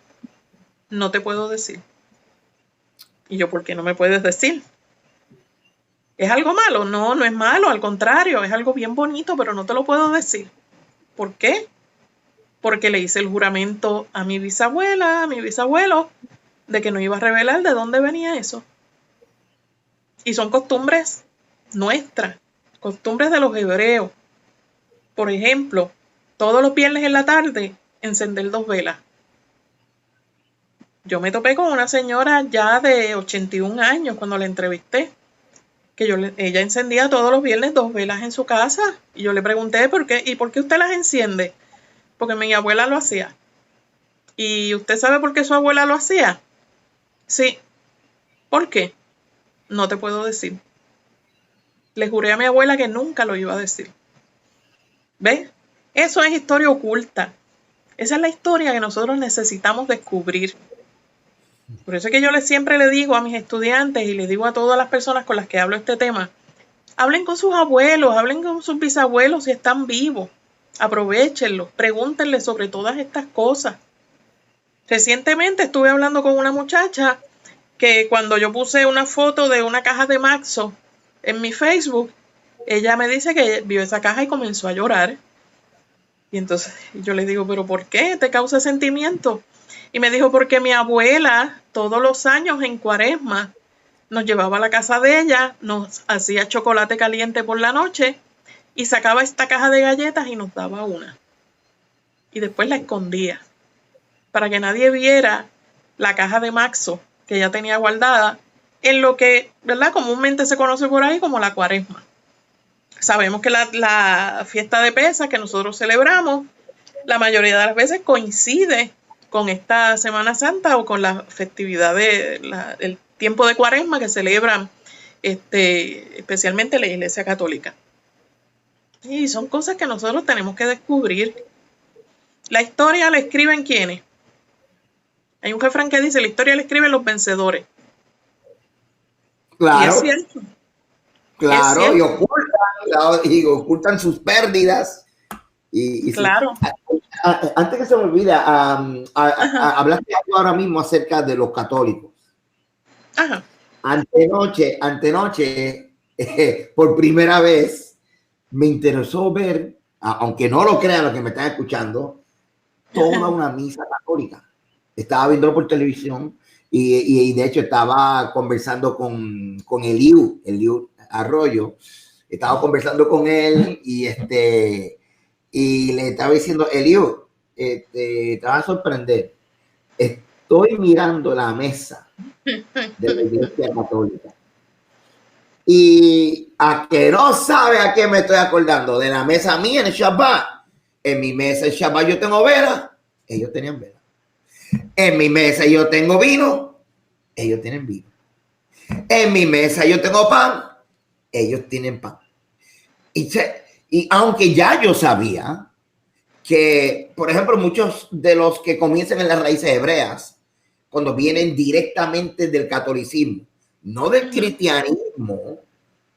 No te puedo decir. Y yo, ¿por qué no me puedes decir? ¿Es algo malo? No, no es malo, al contrario, es algo bien bonito, pero no te lo puedo decir. ¿Por qué? Porque le hice el juramento a mi bisabuela, a mi bisabuelo, de que no iba a revelar de dónde venía eso. Y son costumbres nuestras, costumbres de los hebreos. Por ejemplo, todos los viernes en la tarde, encender 2 velas. Yo me topé con una señora ya de 81 años cuando la entrevisté, que ella encendía todos los viernes 2 velas en su casa. Y yo le pregunté, ¿por qué? ¿Y por qué usted las enciende? Porque mi abuela lo hacía. ¿Y usted sabe por qué su abuela lo hacía? Sí. ¿Por qué? No te puedo decir. Le juré a mi abuela que nunca lo iba a decir. ¿Ves? Eso es historia oculta. Esa es la historia que nosotros necesitamos descubrir. Por eso es que yo siempre le digo a mis estudiantes y les digo a todas las personas con las que hablo este tema, hablen con sus abuelos, hablen con sus bisabuelos si están vivos. Aprovéchenlos, pregúntenles sobre todas estas cosas. Recientemente estuve hablando con una muchacha que cuando yo puse una foto de una caja de Maxo en mi Facebook, ella me dice que vio esa caja y comenzó a llorar. Y entonces yo le digo, ¿pero por qué te causa sentimiento? Y me dijo, porque mi abuela todos los años en Cuaresma nos llevaba a la casa de ella, nos hacía chocolate caliente por la noche y sacaba esta caja de galletas y nos daba una. Y después la escondía para que nadie viera la caja de Maxo que ella tenía guardada en lo que, ¿verdad?, comúnmente se conoce por ahí como la Cuaresma. Sabemos que la fiesta de Pesas que nosotros celebramos, la mayoría de las veces coincide con esta Semana Santa o con la festividad del tiempo de Cuaresma que celebran especialmente la Iglesia Católica. Y son cosas que nosotros tenemos que descubrir. La historia la escriben ¿quiénes? Hay un refrán que dice, la historia la escriben los vencedores. Claro. Y es cierto. Claro, es cierto. Y ocultan sus pérdidas. Y claro. Antes que se me olvide, hablaste ahora mismo acerca de los católicos. Ajá. Antenoche, por primera vez, me interesó ver, aunque no lo crean los que me están escuchando, toda una misa católica. Estaba viéndolo por televisión y de hecho estaba conversando con Eliu Arroyo. Estaba conversando con él y le estaba diciendo, Eliu, te vas a sorprender. Estoy mirando la mesa de la Iglesia Católica. Y a que no sabe a qué me estoy acordando, de la mesa mía en el Shabbat. En mi mesa el Shabbat yo tengo vela, ellos tenían vela. En mi mesa yo tengo vino, ellos tienen vino. En mi mesa yo tengo pan, ellos tienen pan. Y aunque ya yo sabía que, por ejemplo, muchos de los que comienzan en las raíces hebreas, cuando vienen directamente del catolicismo, no del cristianismo,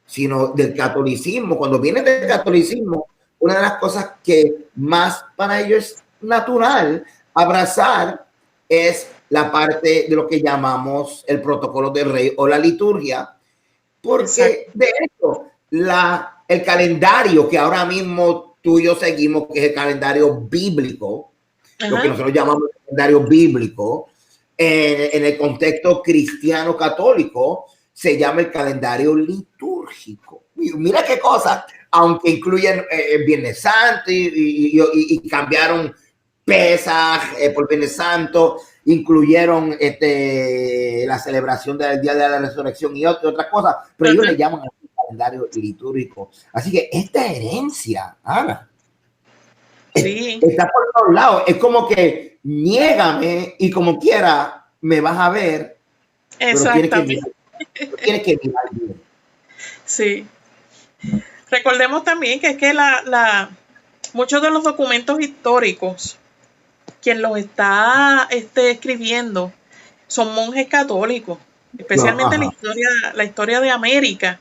sino del catolicismo, cuando vienen del catolicismo, una de las cosas que más para ellos es natural abrazar es la parte de lo que llamamos el protocolo del rey o la liturgia, porque de hecho el calendario que ahora mismo tú y yo seguimos, que es el calendario bíblico, lo que nosotros llamamos el calendario bíblico, en el contexto cristiano católico, se llama el calendario litúrgico. Mira qué cosa, aunque incluyen Viernes Santo y cambiaron Pesaj por Viernes Santo, incluyeron la celebración del Día de la Resurrección y otras cosas, pero ellos le llaman el calendario litúrgico. Así que esta herencia, Ana, está por todos lados. Es como que niégame y como quiera me vas a ver. Exactamente. Pero tienes que mirar bien. Sí. Recordemos también que es que muchos de los documentos históricos, quien los está escribiendo, son monjes católicos, especialmente Ajá. la historia de América.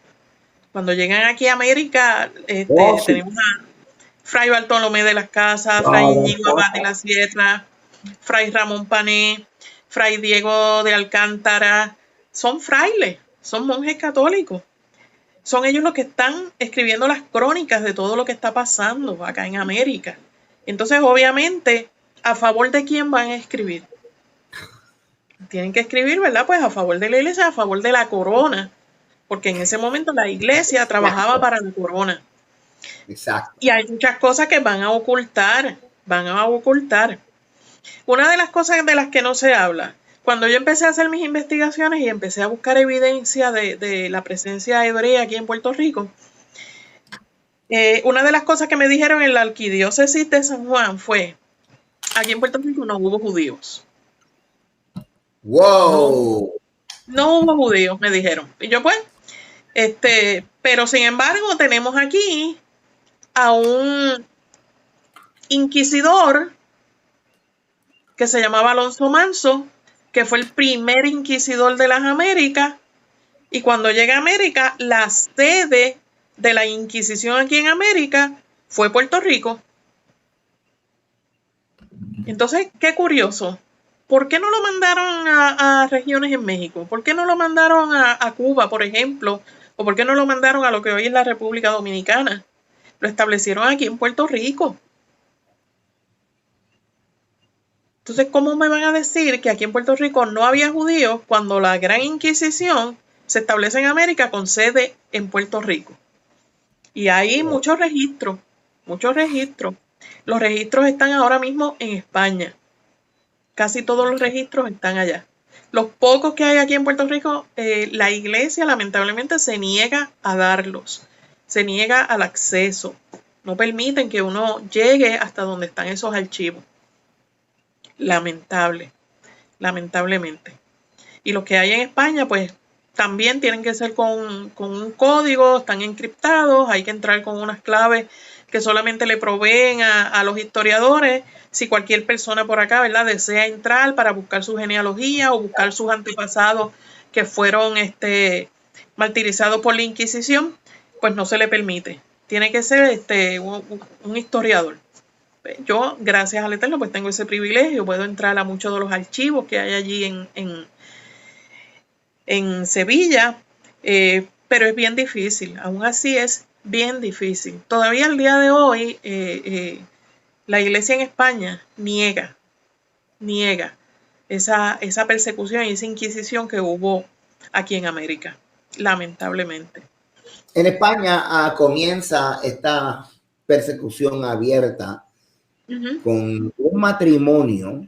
Cuando llegan aquí a América, Oh, sí. tenemos a Fray Bartolomé de las Casas, Fray Claro. Íñigo Abad de la Sierra, Fray Ramón Pané, Fray Diego de Alcántara. Son frailes, son monjes católicos. Son ellos los que están escribiendo las crónicas de todo lo que está pasando acá en América. Entonces, obviamente, ¿a favor de quién van a escribir? Tienen que escribir, ¿verdad? Pues a favor de la iglesia, a favor de la corona, porque en ese momento la iglesia trabajaba para la corona. Exacto. Y hay muchas cosas que van a ocultar. Una de las cosas de las que no se habla, cuando yo empecé a hacer mis investigaciones y empecé a buscar evidencia de la presencia hebrea aquí en Puerto Rico, una de las cosas que me dijeron en la arquidiócesis de San Juan fue, aquí en Puerto Rico no hubo judíos. Wow. No hubo judíos, me dijeron. Y yo pues, pero sin embargo tenemos aquí a un inquisidor que se llamaba Alonso Manso, que fue el primer inquisidor de las Américas, y cuando llega a América, la sede de la Inquisición aquí en América fue Puerto Rico. Entonces, qué curioso. ¿Por qué no lo mandaron a regiones en México? ¿Por qué no lo mandaron a Cuba, por ejemplo? ¿O por qué no lo mandaron a lo que hoy es la República Dominicana? Lo establecieron aquí en Puerto Rico. Entonces, ¿cómo me van a decir que aquí en Puerto Rico no había judíos cuando la Gran Inquisición se establece en América con sede en Puerto Rico? Y hay muchos registros, muchos registros. Los registros están ahora mismo en España. Casi todos los registros están allá. Los pocos que hay aquí en Puerto Rico, la iglesia lamentablemente se niega a darlos. Se niega al acceso. No permiten que uno llegue hasta donde están esos archivos. Lamentablemente. Y los que hay en España, pues también tienen que ser con un código, están encriptados, hay que entrar con unas claves que solamente le proveen a los historiadores. Si cualquier persona por acá, ¿verdad?, desea entrar para buscar su genealogía o buscar sus antepasados que fueron martirizados por la Inquisición, pues no se le permite. Tiene que ser un historiador. Yo, gracias al Eterno, pues tengo ese privilegio, puedo entrar a muchos de los archivos que hay allí en Sevilla, pero es bien difícil, aún así es bien difícil. Todavía al día de hoy, la iglesia en España niega esa persecución y esa inquisición que hubo aquí en América, lamentablemente. En España comienza esta persecución abierta con un matrimonio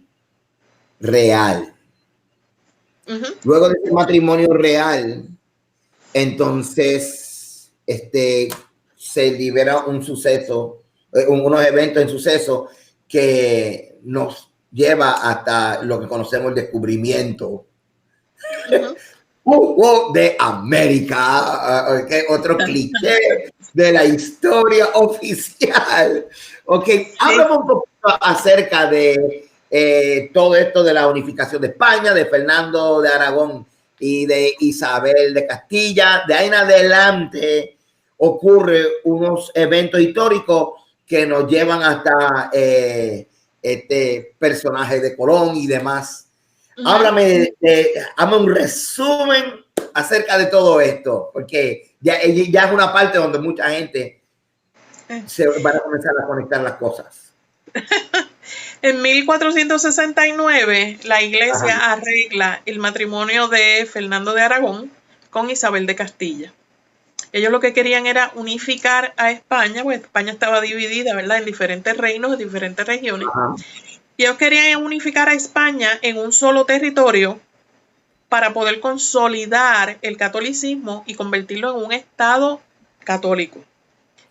real. Luego de ese matrimonio real, entonces se libera un suceso, unos eventos en suceso que nos lleva hasta lo que conocemos el descubrimiento de América, otro cliché de la historia oficial. Ok, háblame un poquito acerca de todo esto de la unificación de España, de Fernando de Aragón y de Isabel de Castilla. De ahí en adelante ocurre unos eventos históricos que nos llevan hasta este personaje de Colón y demás. Háblame, hazme un resumen acerca de todo esto, porque ya es una parte donde mucha gente se van a comenzar a conectar las cosas. En 1469, la iglesia arregla el matrimonio de Fernando de Aragón con Isabel de Castilla. Ellos lo que querían era unificar a España, porque España estaba dividida, ¿verdad?, en diferentes reinos, en diferentes regiones. Y ellos querían unificar a España en un solo territorio para poder consolidar el catolicismo y convertirlo en un estado católico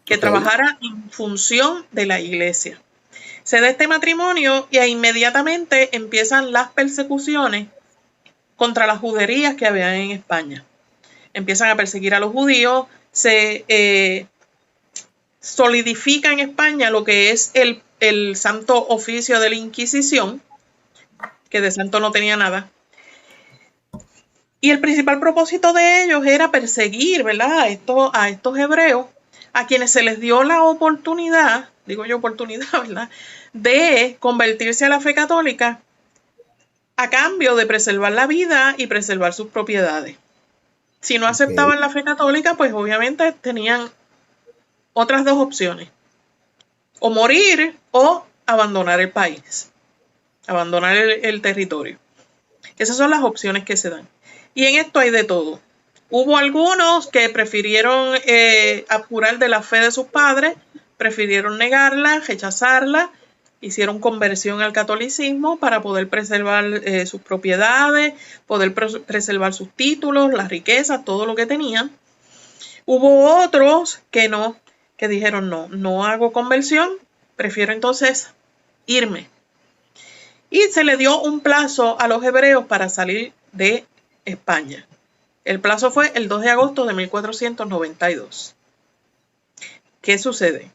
que trabajara en función de la iglesia. Se da este matrimonio y inmediatamente empiezan las persecuciones contra las juderías que había en España. Empiezan a perseguir a los judíos, se solidifica en España lo que es el Santo Oficio de la Inquisición, que de santo no tenía nada. Y el principal propósito de ellos era perseguir, ¿verdad?, a estos hebreos, a quienes se les dio la oportunidad, digo yo oportunidad, ¿verdad?, de convertirse a la fe católica a cambio de preservar la vida y preservar sus propiedades. Si no aceptaban la fe católica, pues obviamente tenían otras dos opciones: o morir o abandonar el país, abandonar el territorio. Esas son las opciones que se dan. Y en esto hay de todo. Hubo algunos que prefirieron abjurar de la fe de sus padres, prefirieron negarla, rechazarla, hicieron conversión al catolicismo para poder preservar sus propiedades, poder preservar sus títulos, las riquezas, todo lo que tenían. Hubo otros que no, que dijeron no hago conversión, prefiero entonces irme. Y se le dio un plazo a los hebreos para salir de España. El plazo fue el 2 de agosto de 1492. ¿Qué sucede?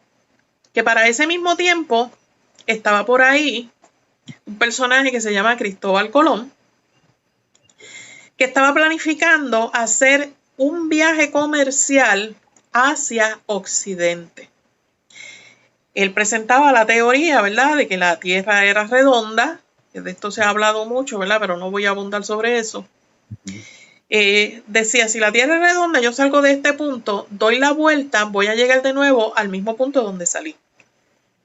Que para ese mismo tiempo estaba por ahí un personaje que se llama Cristóbal Colón, que estaba planificando hacer un viaje comercial hacia Occidente. Él presentaba la teoría, ¿verdad?, de que la Tierra era redonda. De esto se ha hablado mucho, ¿verdad?, pero no voy a abundar sobre eso. Decía, si la Tierra es redonda, yo salgo de este punto, doy la vuelta, voy a llegar de nuevo al mismo punto donde salí.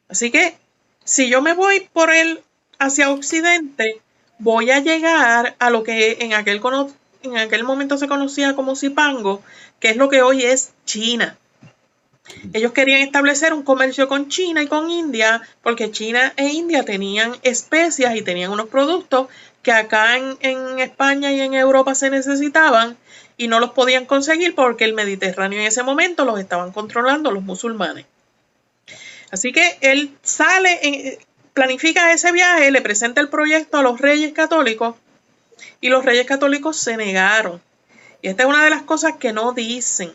Así que, si yo me voy por él hacia Occidente, voy a llegar a lo que en aquel momento se conocía como Zipango, que es lo que hoy es China. Ellos querían establecer un comercio con China y con India, porque China e India tenían especias y tenían unos productos que acá en España y en Europa se necesitaban y no los podían conseguir porque el Mediterráneo en ese momento los estaban controlando los musulmanes. Así que él planifica ese viaje, le presenta el proyecto a los reyes católicos y los reyes católicos se negaron. Y esta es una de las cosas que no dicen.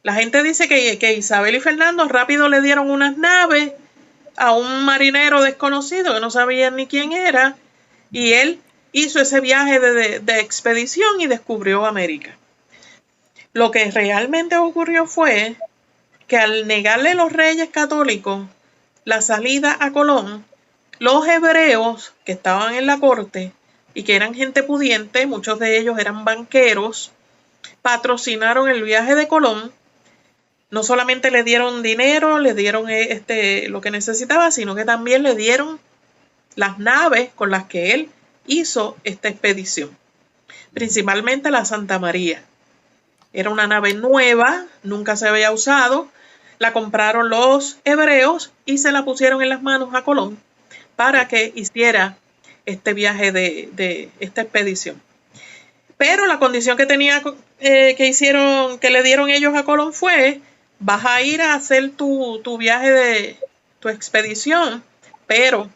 La gente dice que Isabel y Fernando rápido le dieron unas naves a un marinero desconocido que no sabían ni quién era, y él hizo ese viaje de expedición y descubrió América. Lo que realmente ocurrió fue que al negarle los reyes católicos la salida a Colón, los hebreos que estaban en la corte y que eran gente pudiente, muchos de ellos eran banqueros, patrocinaron el viaje de Colón. No solamente le dieron dinero, le dieron lo que necesitaba, sino que también le dieron las naves con las que él hizo esta expedición. Principalmente la Santa María. Era una nave nueva, nunca se había usado. La compraron los hebreos y se la pusieron en las manos a Colón para que hiciera este viaje de esta expedición. Pero la condición que tenía que le dieron ellos a Colón fue: vas a ir a hacer tu viaje tu expedición, pero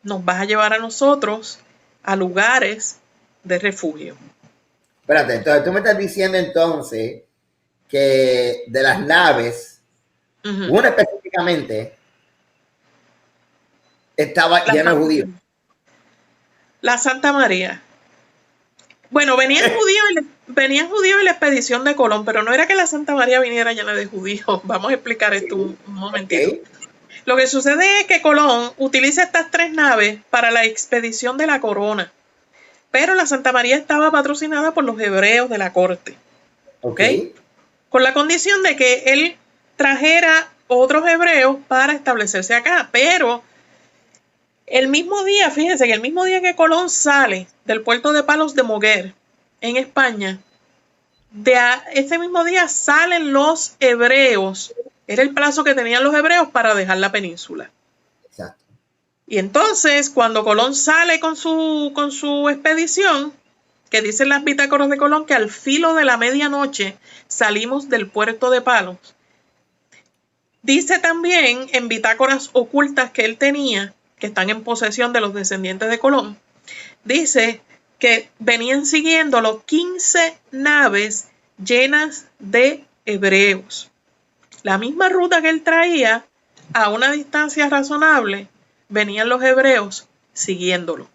nos vas a llevar a nosotros a lugares de refugio. Espérate, entonces tú me estás diciendo entonces que de las naves, una específicamente estaba llena de judíos. La Santa María. Bueno, venían judíos en la expedición de Colón, pero no era que la Santa María viniera llena de judíos. Vamos a explicar esto un momentito. Okay. Lo que sucede es que Colón utiliza estas 3 naves para la expedición de la corona, pero la Santa María estaba patrocinada por los hebreos de la corte. ¿Okay? Con la condición de que él trajera otros hebreos para establecerse acá, pero el mismo día, fíjense que el mismo día que Colón sale del puerto de Palos de Moguer en España, ese mismo día salen los hebreos. Era el plazo que tenían los hebreos para dejar la península. Exacto. Y entonces, cuando Colón sale con su expedición, que dicen las bitácoras de Colón que al filo de la medianoche salimos del puerto de Palos. Dice también en bitácoras ocultas que él tenía, que están en posesión de los descendientes de Colón, dice que venían siguiéndolo 15 naves llenas de hebreos. La misma ruta que él traía, a una distancia razonable, venían los hebreos siguiéndolo.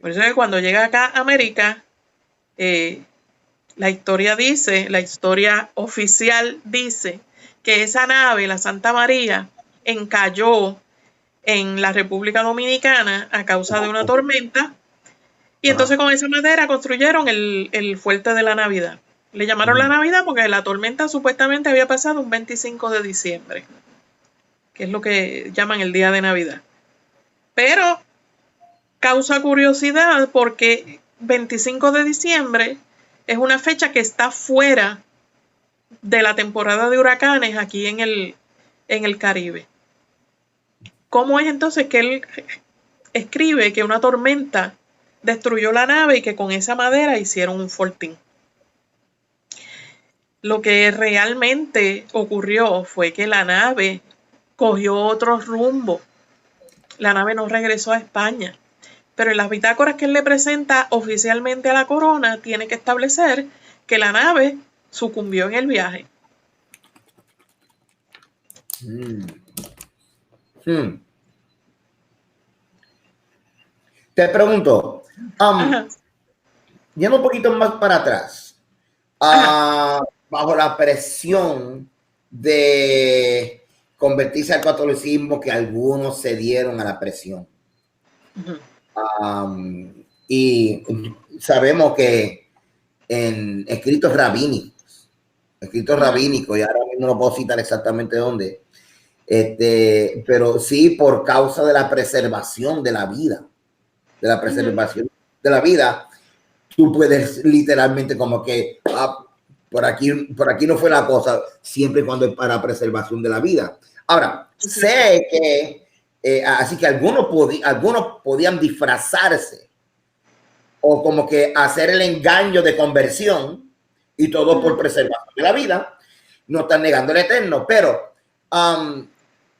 Por eso es que cuando llega acá a América, la historia oficial dice que esa nave, la Santa María, encalló en la República Dominicana a causa de una tormenta, y entonces con esa madera construyeron el fuerte de la Navidad. Le llamaron la Navidad porque la tormenta supuestamente había pasado un 25 de diciembre, que es lo que llaman el día de Navidad. Pero causa curiosidad porque 25 de diciembre es una fecha que está fuera de la temporada de huracanes aquí en el Caribe. ¿Cómo es entonces que él escribe que una tormenta destruyó la nave y que con esa madera hicieron un fortín? Lo que realmente ocurrió fue que la nave cogió otro rumbo. La nave no regresó a España. Pero en las bitácoras que él le presenta oficialmente a la corona, tiene que establecer que la nave sucumbió en el viaje. Te pregunto, yendo un poquito más para atrás, bajo la presión de convertirse al catolicismo, que algunos cedieron a la presión. Y sabemos que en escritos rabínicos, y ahora mismo no puedo citar exactamente dónde, pero sí por causa de la preservación de la vida, tú puedes literalmente como que por aquí no fue la cosa, siempre y cuando es para preservación de la vida. Ahora, sé que así que algunos podían disfrazarse o como que hacer el engaño de conversión, y todo por preservación de la vida. No están negando el eterno, pero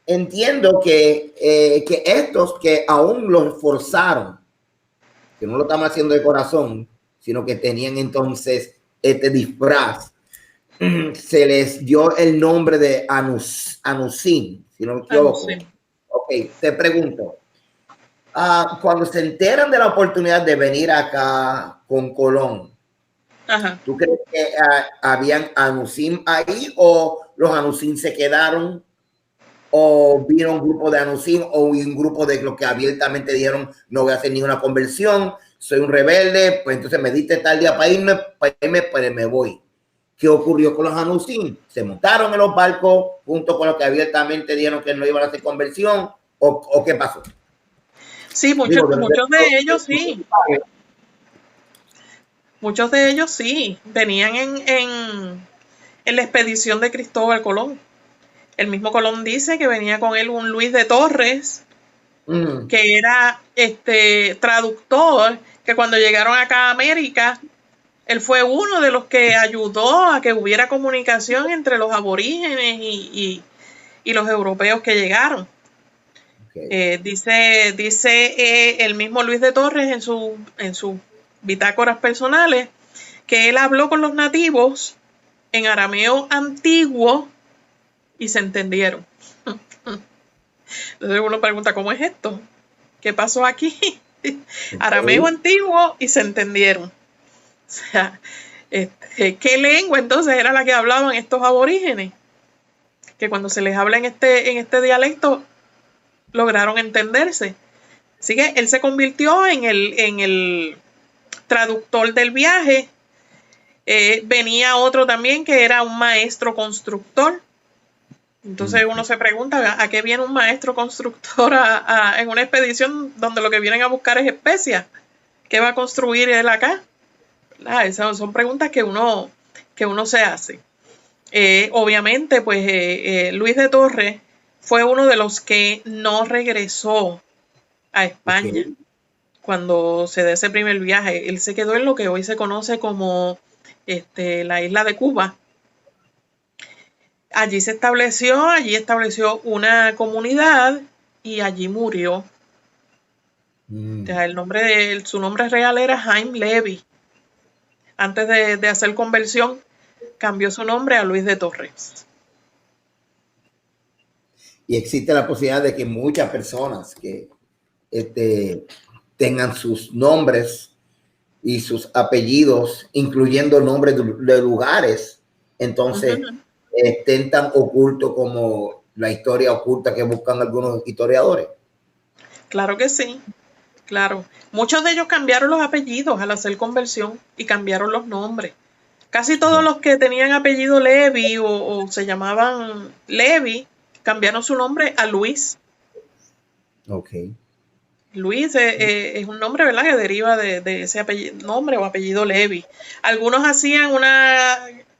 entiendo que estos que aún los forzaron, que no lo estaban haciendo de corazón, sino que tenían entonces este disfraz, se les dio el nombre de Anusim, si no me equivoco. Ok, te pregunto, cuando se enteran de la oportunidad de venir acá con Colón, ¿tú crees que habían Anusim ahí, o los Anusim se quedaron, o vino un grupo de Anusim o un grupo de los que abiertamente dijeron no voy a hacer ninguna conversión, soy un rebelde, pues entonces me diste tal día para irme, pues me voy? ¿Qué ocurrió con los Anusim? ¿Se montaron en los barcos junto con los que abiertamente dijeron que no iban a hacer conversión, o qué pasó? Sí, muchos de ellos sí. Muchos de ellos sí. Venían en la expedición de Cristóbal Colón. El mismo Colón dice que venía con él un Luis de Torres, que era traductor, que cuando llegaron acá a América, él fue uno de los que ayudó a que hubiera comunicación entre los aborígenes y los europeos que llegaron. Dice el mismo Luis de Torres en sus bitácoras personales que él habló con los nativos en arameo antiguo y se entendieron. Entonces uno pregunta, ¿cómo es esto? ¿Qué pasó aquí? Arameo antiguo y se entendieron. O sea, ¿qué lengua entonces era la que hablaban estos aborígenes? Que cuando se les habla en este dialecto lograron entenderse. Así que él se convirtió en el traductor del viaje. Venía otro también que era un maestro constructor. Entonces uno se pregunta, ¿a qué viene un maestro constructor en una expedición donde lo que vienen a buscar es especias? ¿Qué va a construir él acá? Esas son preguntas que uno se hace. Obviamente, pues Luis de Torres fue uno de los que no regresó a España cuando se da ese primer viaje. Él se quedó en lo que hoy se conoce como la isla de Cuba. Allí estableció una comunidad y allí murió. O sea, su nombre real era Jaime Levy. Antes de hacer conversión, cambió su nombre a Luis de Torres. Y existe la posibilidad de que muchas personas que tengan sus nombres y sus apellidos, incluyendo nombres de lugares, entonces estén tan ocultos como la historia oculta que buscan algunos historiadores. Claro que sí, claro. Muchos de ellos cambiaron los apellidos al hacer conversión y cambiaron los nombres. Casi todos los que tenían apellido Levi o se llamaban Levi, cambiaron su nombre a Luis. Ok. Luis es un nombre, ¿verdad?, que deriva de ese nombre o apellido Levi. Algunos hacían un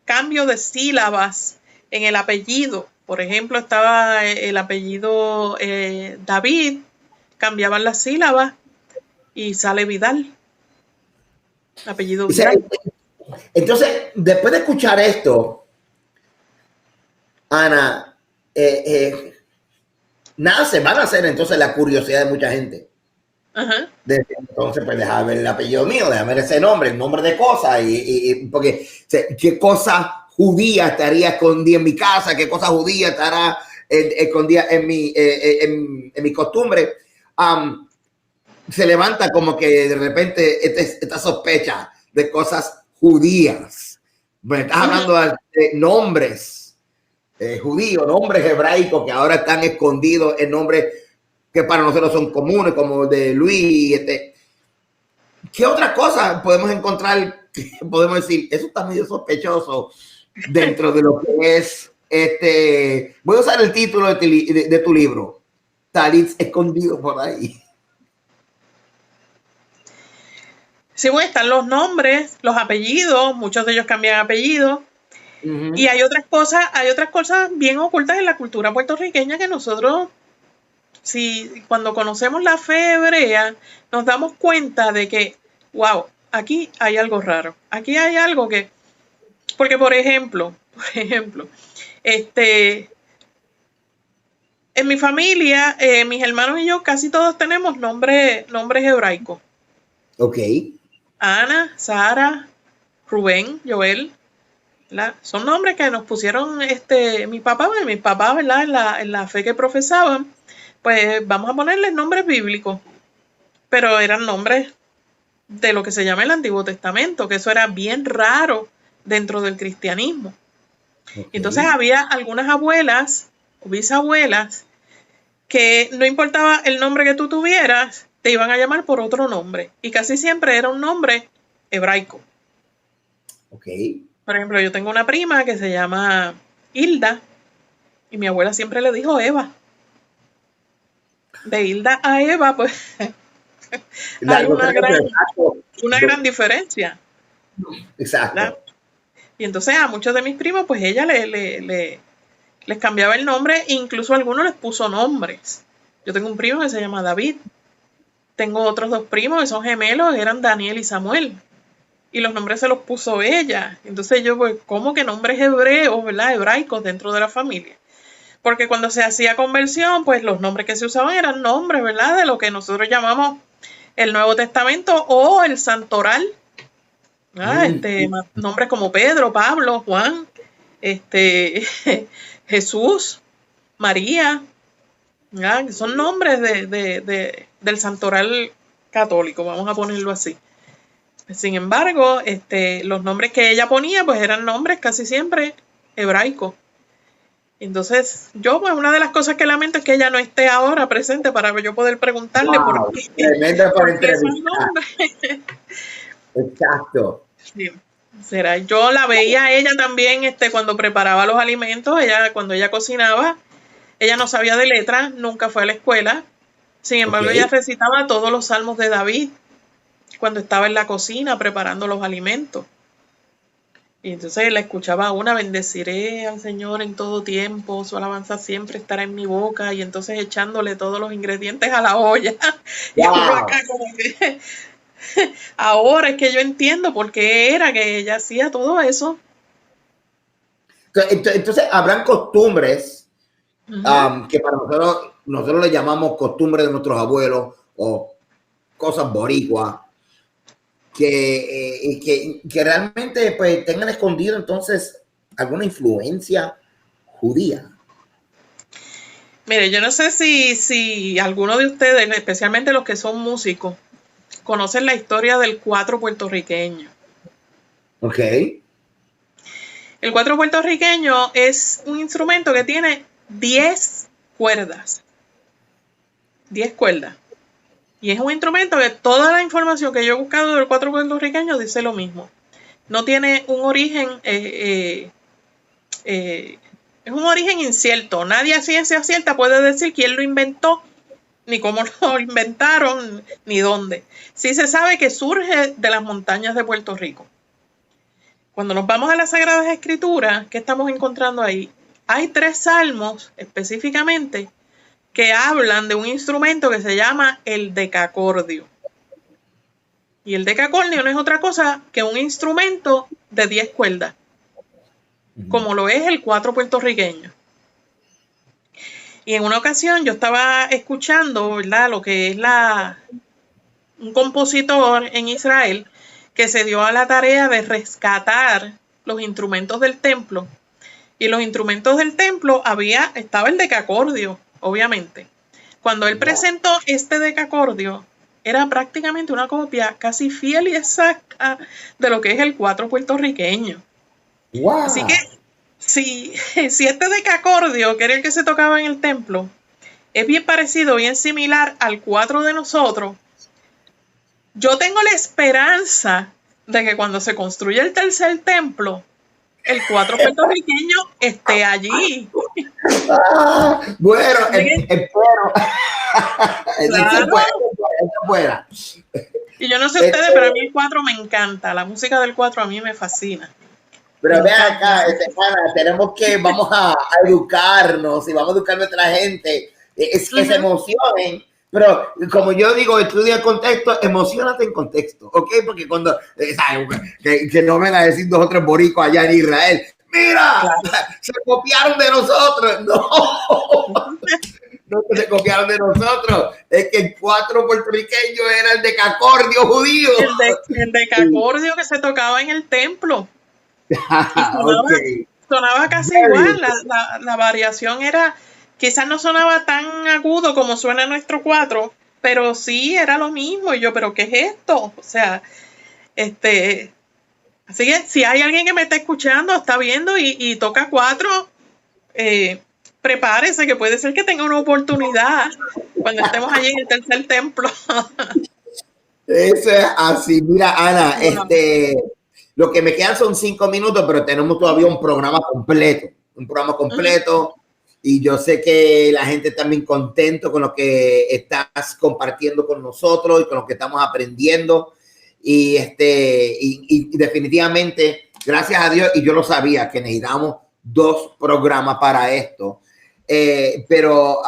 cambio de sílabas en el apellido. Por ejemplo, estaba el apellido David, cambiaban las sílabas y sale Vidal. Apellido Vidal. Entonces, después de escuchar esto, Ana, van a hacer entonces la curiosidad de mucha gente. Desde entonces, pues deja ver el apellido mío, déjame ver ese nombre, el nombre de cosas, porque qué cosa judía estaría escondida en mi casa, qué cosa judía estará escondida en mi costumbre. Se levanta como que de repente esta sospecha de cosas judías. Me estás hablando de nombres judíos, nombres hebraicos que ahora están escondidos en nombres que para nosotros son comunes, como de Luis. ¿Qué otra cosa podemos encontrar? Podemos decir, eso está medio sospechoso dentro de lo que es voy a usar el título de tu libro, Talits escondidos por ahí. Sí, bueno, están los nombres, los apellidos, muchos de ellos cambian apellidos. Y hay otras cosas bien ocultas en la cultura puertorriqueña que nosotros, cuando conocemos la fe hebrea, nos damos cuenta de que, wow, aquí hay algo raro. Aquí hay algo que, porque por ejemplo, en mi familia, mis hermanos y yo casi todos tenemos nombres hebraicos. Ok. Ana, Sara, Rubén, Joel, ¿verdad? Son nombres que nos pusieron mi papá, ¿verdad? En la fe que profesaban, pues vamos a ponerles nombres bíblicos, pero eran nombres de lo que se llama el Antiguo Testamento, que eso era bien raro dentro del cristianismo. Okay. Entonces había algunas abuelas o bisabuelas que no importaba el nombre que tú tuvieras, te iban a llamar por otro nombre. Y casi siempre era un nombre hebraico. Ok. Por ejemplo, yo tengo una prima que se llama Hilda y mi abuela siempre le dijo Eva. De Hilda a Eva, pues hay una gran diferencia. Exacto. ¿Verdad? Y entonces a muchos de mis primos, pues ella les cambiaba el nombre, e incluso a algunos les puso nombres. Yo tengo un primo que se llama David. Tengo otros 2 primos que son gemelos, eran Daniel y Samuel. Y los nombres se los puso ella. Entonces yo, pues, ¿cómo que nombres hebreos, ¿verdad? Hebraicos dentro de la familia? Porque cuando se hacía conversión, pues los nombres que se usaban eran nombres, ¿verdad? De lo que nosotros llamamos el Nuevo Testamento o el Santoral. Nombres como Pedro, Pablo, Juan, Jesús, María. Son nombres del Santoral católico, vamos a ponerlo así. Sin embargo, los nombres que ella ponía, pues eran nombres casi siempre hebraicos. Entonces, yo, pues, una de las cosas que lamento es que ella no esté ahora presente para yo poder preguntarle por qué. Tremenda para entrevistar. Exacto. Sí. Yo la veía a ella también cuando preparaba los alimentos, cuando ella cocinaba, ella no sabía de letras, nunca fue a la escuela. Sin embargo, ella recitaba todos los salmos de David cuando estaba en la cocina preparando los alimentos. Y entonces la escuchaba a una: bendeciré al Señor en todo tiempo, su alabanza siempre estará en mi boca, y entonces echándole todos los ingredientes a la olla. Y uno acá como que ahora es que yo entiendo por qué era que ella hacía todo eso. Entonces habrán costumbres que para nosotros le llamamos costumbres de nuestros abuelos o cosas boricuas que realmente, pues, tengan escondido entonces alguna influencia judía? Mire, yo no sé si alguno de ustedes, especialmente los que son músicos, conocen la historia del cuatro puertorriqueño. Ok. El cuatro puertorriqueño es un instrumento que tiene 10 cuerdas. 10 cuerdas. Y es un instrumento que toda la información que yo he buscado del cuatro puertorriqueño dice lo mismo. No tiene un origen, es un origen incierto. Nadie a ciencia cierta puede decir quién lo inventó, ni cómo lo inventaron, ni dónde. Sí se sabe que surge de las montañas de Puerto Rico. Cuando nos vamos a las Sagradas Escrituras, ¿qué estamos encontrando ahí? Hay 3 salmos específicamente que hablan de un instrumento que se llama el decacordio. Y el decacordio no es otra cosa que un instrumento de 10 cuerdas, como lo es el cuatro puertorriqueño. Y en una ocasión yo estaba escuchando, ¿verdad?, lo que es un compositor en Israel que se dio a la tarea de rescatar los instrumentos del templo. Y los instrumentos del templo estaba el decacordio, obviamente. Cuando él presentó este decacordio, era prácticamente una copia casi fiel y exacta de lo que es el cuatro puertorriqueño. Wow. Así que si este decacordio, que era el que se tocaba en el templo, es bien parecido, bien similar al cuatro de nosotros, yo tengo la esperanza de que cuando se construya el tercer templo, el cuatro puertorriqueño esté allí. Bueno, espero. Claro. Y yo no sé ustedes, pero a mí el cuatro me encanta. La música del cuatro a mí me fascina. Pero vean acá, Ana, vamos a educarnos y vamos a educar a nuestra gente. Es que se emocionen. Pero como yo digo, estudia el contexto, emocionate en contexto, ¿ok? Porque cuando, que no vengan a decir 2 o 3 boricos allá en Israel, mira, claro, se copiaron de nosotros. No se copiaron de nosotros, es que el cuatro puertorriqueño era el decacordio judío. El decacordio que se tocaba en el templo. Sonaba casi igual, la variación era... Quizás no sonaba tan agudo como suena nuestro cuatro, pero sí era lo mismo. Y yo, ¿pero qué es esto? O sea, así que si hay alguien que me está escuchando, está viendo y toca cuatro, prepárese, que puede ser que tenga una oportunidad cuando estemos allí en el tercer templo. Eso es así. Mira, Ana, lo que me quedan son 5 minutos, pero tenemos todavía un programa completo. Y yo sé que la gente está bien contento con lo que estás compartiendo con nosotros y con lo que estamos aprendiendo. Y definitivamente, gracias a Dios, y yo lo sabía, que necesitamos 2 programas para esto. Pero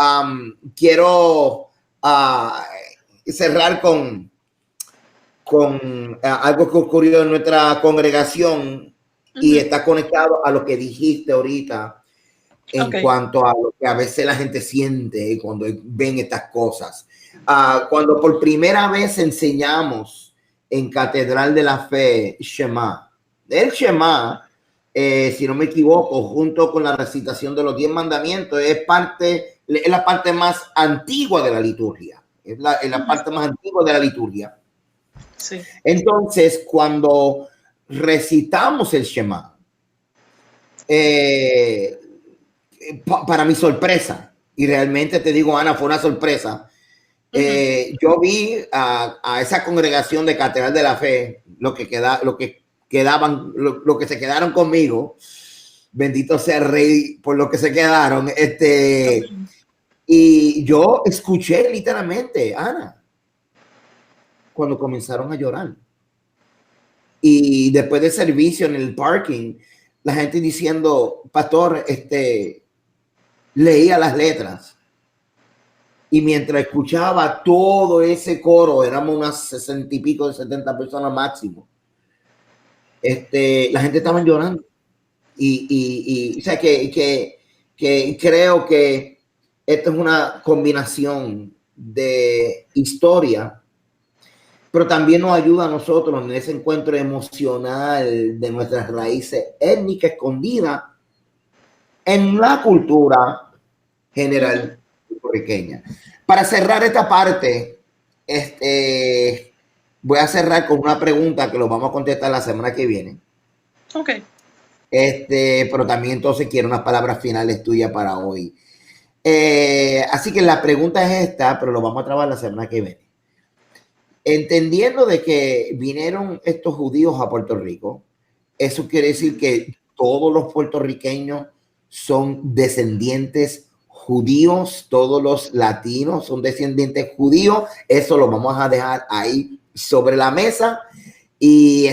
quiero cerrar con algo que ocurrió en nuestra congregación y está conectado a lo que dijiste ahorita. En cuanto a lo que a veces la gente siente cuando ven estas cosas. Cuando por primera vez enseñamos en Catedral de la Fe Shema. El Shema, si no me equivoco, junto con la recitación de los 10 mandamientos, es la parte más antigua de la liturgia. Es la parte más antigua de la liturgia. Sí. Entonces, cuando recitamos el Shema, para mi sorpresa, y realmente te digo, Ana, fue una sorpresa. Yo vi a esa congregación de Catedral de la Fe, lo que se quedaron conmigo. Bendito sea el Rey por lo que se quedaron. Y yo escuché literalmente, Ana, cuando comenzaron a llorar. Y después del servicio en el parking, la gente diciendo, pastor, leía las letras y mientras escuchaba todo ese coro, éramos unas 60 y pico de 70 personas máximo, la gente estaba llorando y o sea que creo que esto es una combinación de historia, pero también nos ayuda a nosotros en ese encuentro emocional de nuestras raíces étnicas escondidas en la cultura general puertorriqueña. Para cerrar esta parte, voy a cerrar con una pregunta que lo vamos a contestar la semana que viene. Ok. Pero también entonces quiero unas palabras finales tuyas para hoy. Así que la pregunta es esta, pero lo vamos a trabajar la semana que viene. Entendiendo de que vinieron estos judíos a Puerto Rico, eso quiere decir que todos los puertorriqueños son descendientes judíos, todos los latinos son descendientes judíos. Eso lo vamos a dejar ahí sobre la mesa y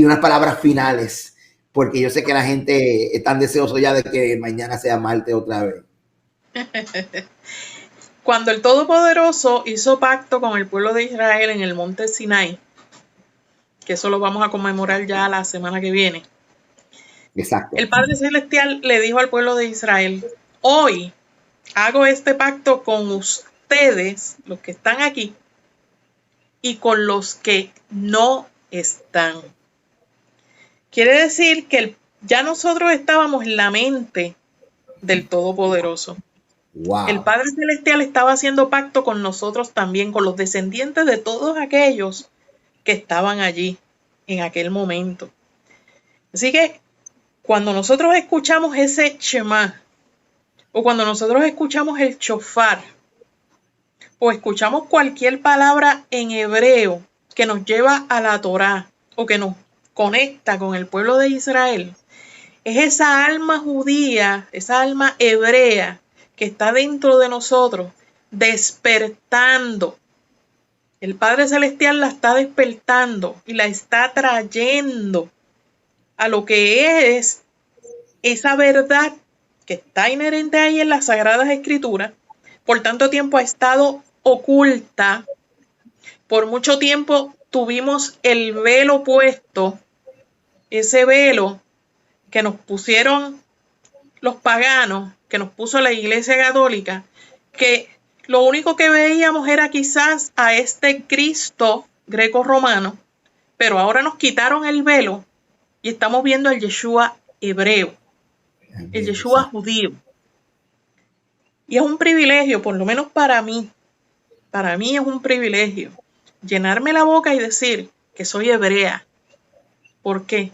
unas palabras finales, porque yo sé que la gente está deseoso ya de que mañana sea martes otra vez. Cuando el Todopoderoso hizo pacto con el pueblo de Israel en el monte Sinai, que eso lo vamos a conmemorar ya la semana que viene. Exacto. El Padre Celestial le dijo al pueblo de Israel: hoy hago este pacto con ustedes, los que están aquí, y con los que no están. Quiere decir que ya nosotros estábamos en la mente del Todopoderoso. Wow. El Padre Celestial estaba haciendo pacto con nosotros también, con los descendientes de todos aquellos que estaban allí en aquel momento. Así que cuando nosotros escuchamos ese Shema, o cuando nosotros escuchamos el shofar, o escuchamos cualquier palabra en hebreo que nos lleva a la Torá, o que nos conecta con el pueblo de Israel, es esa alma judía, esa alma hebrea que está dentro de nosotros, despertando. El Padre Celestial la está despertando y la está trayendo a lo que es esa verdad que está inherente ahí en las Sagradas Escrituras. Por tanto tiempo ha estado oculta. Por mucho tiempo tuvimos el velo puesto, ese velo que nos pusieron los paganos, que nos puso la Iglesia Católica, que lo único que veíamos era quizás a este Cristo greco-romano, pero ahora nos quitaron el velo y estamos viendo el Yeshua hebreo, el Yeshua judío. Y es un privilegio, por lo menos para mí es un privilegio llenarme la boca y decir que soy hebrea. ¿Por qué?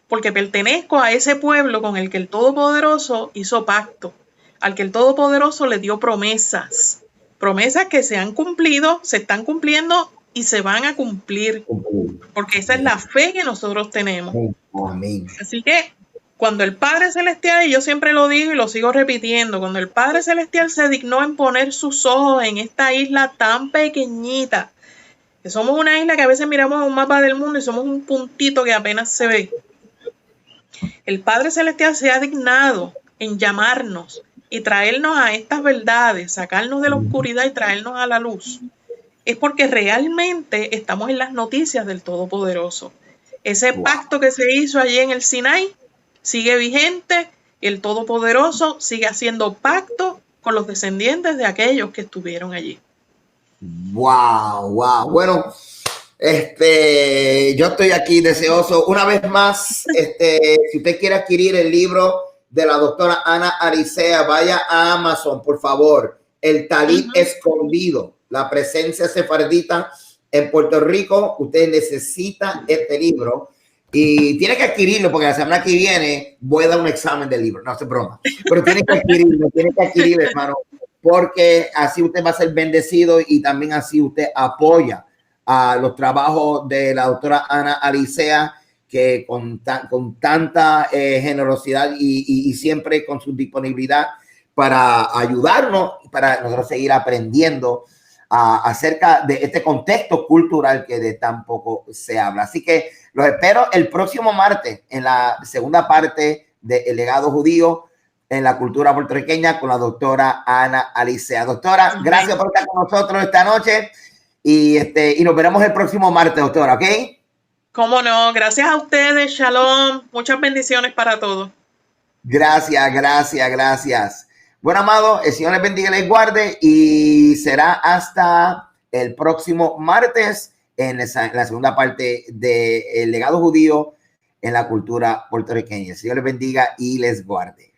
Porque pertenezco a ese pueblo con el que el Todopoderoso hizo pacto, al que el Todopoderoso le dio promesas, promesas que se han cumplido, se están cumpliendo y se van a cumplir, porque esa es la fe que nosotros tenemos. Amén. Así que cuando el Padre Celestial, y yo siempre lo digo y lo sigo repitiendo, cuando el Padre Celestial se dignó en poner sus ojos en esta isla tan pequeñita, que somos una isla que a veces miramos un mapa del mundo y somos un puntito que apenas se ve, el Padre Celestial se ha dignado en llamarnos y traernos a estas verdades, sacarnos de la oscuridad y traernos a la luz. Es porque realmente estamos en las noticias del Todopoderoso. Ese pacto que se hizo allí en el Sinai sigue vigente y el Todopoderoso sigue haciendo pacto con los descendientes de aquellos que estuvieron allí. Wow, wow. Bueno, yo estoy aquí deseoso. Una vez más, si usted quiere adquirir el libro de la doctora Ana Alicea, vaya a Amazon, por favor. El Talit escondido, la presencia sefardita en Puerto Rico. Usted necesita este libro y tiene que adquirirlo porque la semana que viene voy a dar un examen del libro. No, es broma, pero tiene que adquirirlo, hermano, porque así usted va a ser bendecido y también así usted apoya a los trabajos de la doctora Ana Alicea, que con tanta generosidad y siempre con su disponibilidad para ayudarnos, para nosotros seguir aprendiendo acerca de este contexto cultural que de tan poco se habla. Así que los espero el próximo martes en la segunda parte del legado judío en la cultura puertorriqueña con la doctora Ana Alicea. Doctora, gracias por estar con nosotros esta noche y nos veremos el próximo martes, doctora, ¿ok? Cómo no, gracias a ustedes, shalom, muchas bendiciones para todos. Gracias. Bueno, amado, el Señor les bendiga y les guarde y será hasta el próximo martes en la segunda parte del legado judío en la cultura puertorriqueña. El Señor les bendiga y les guarde.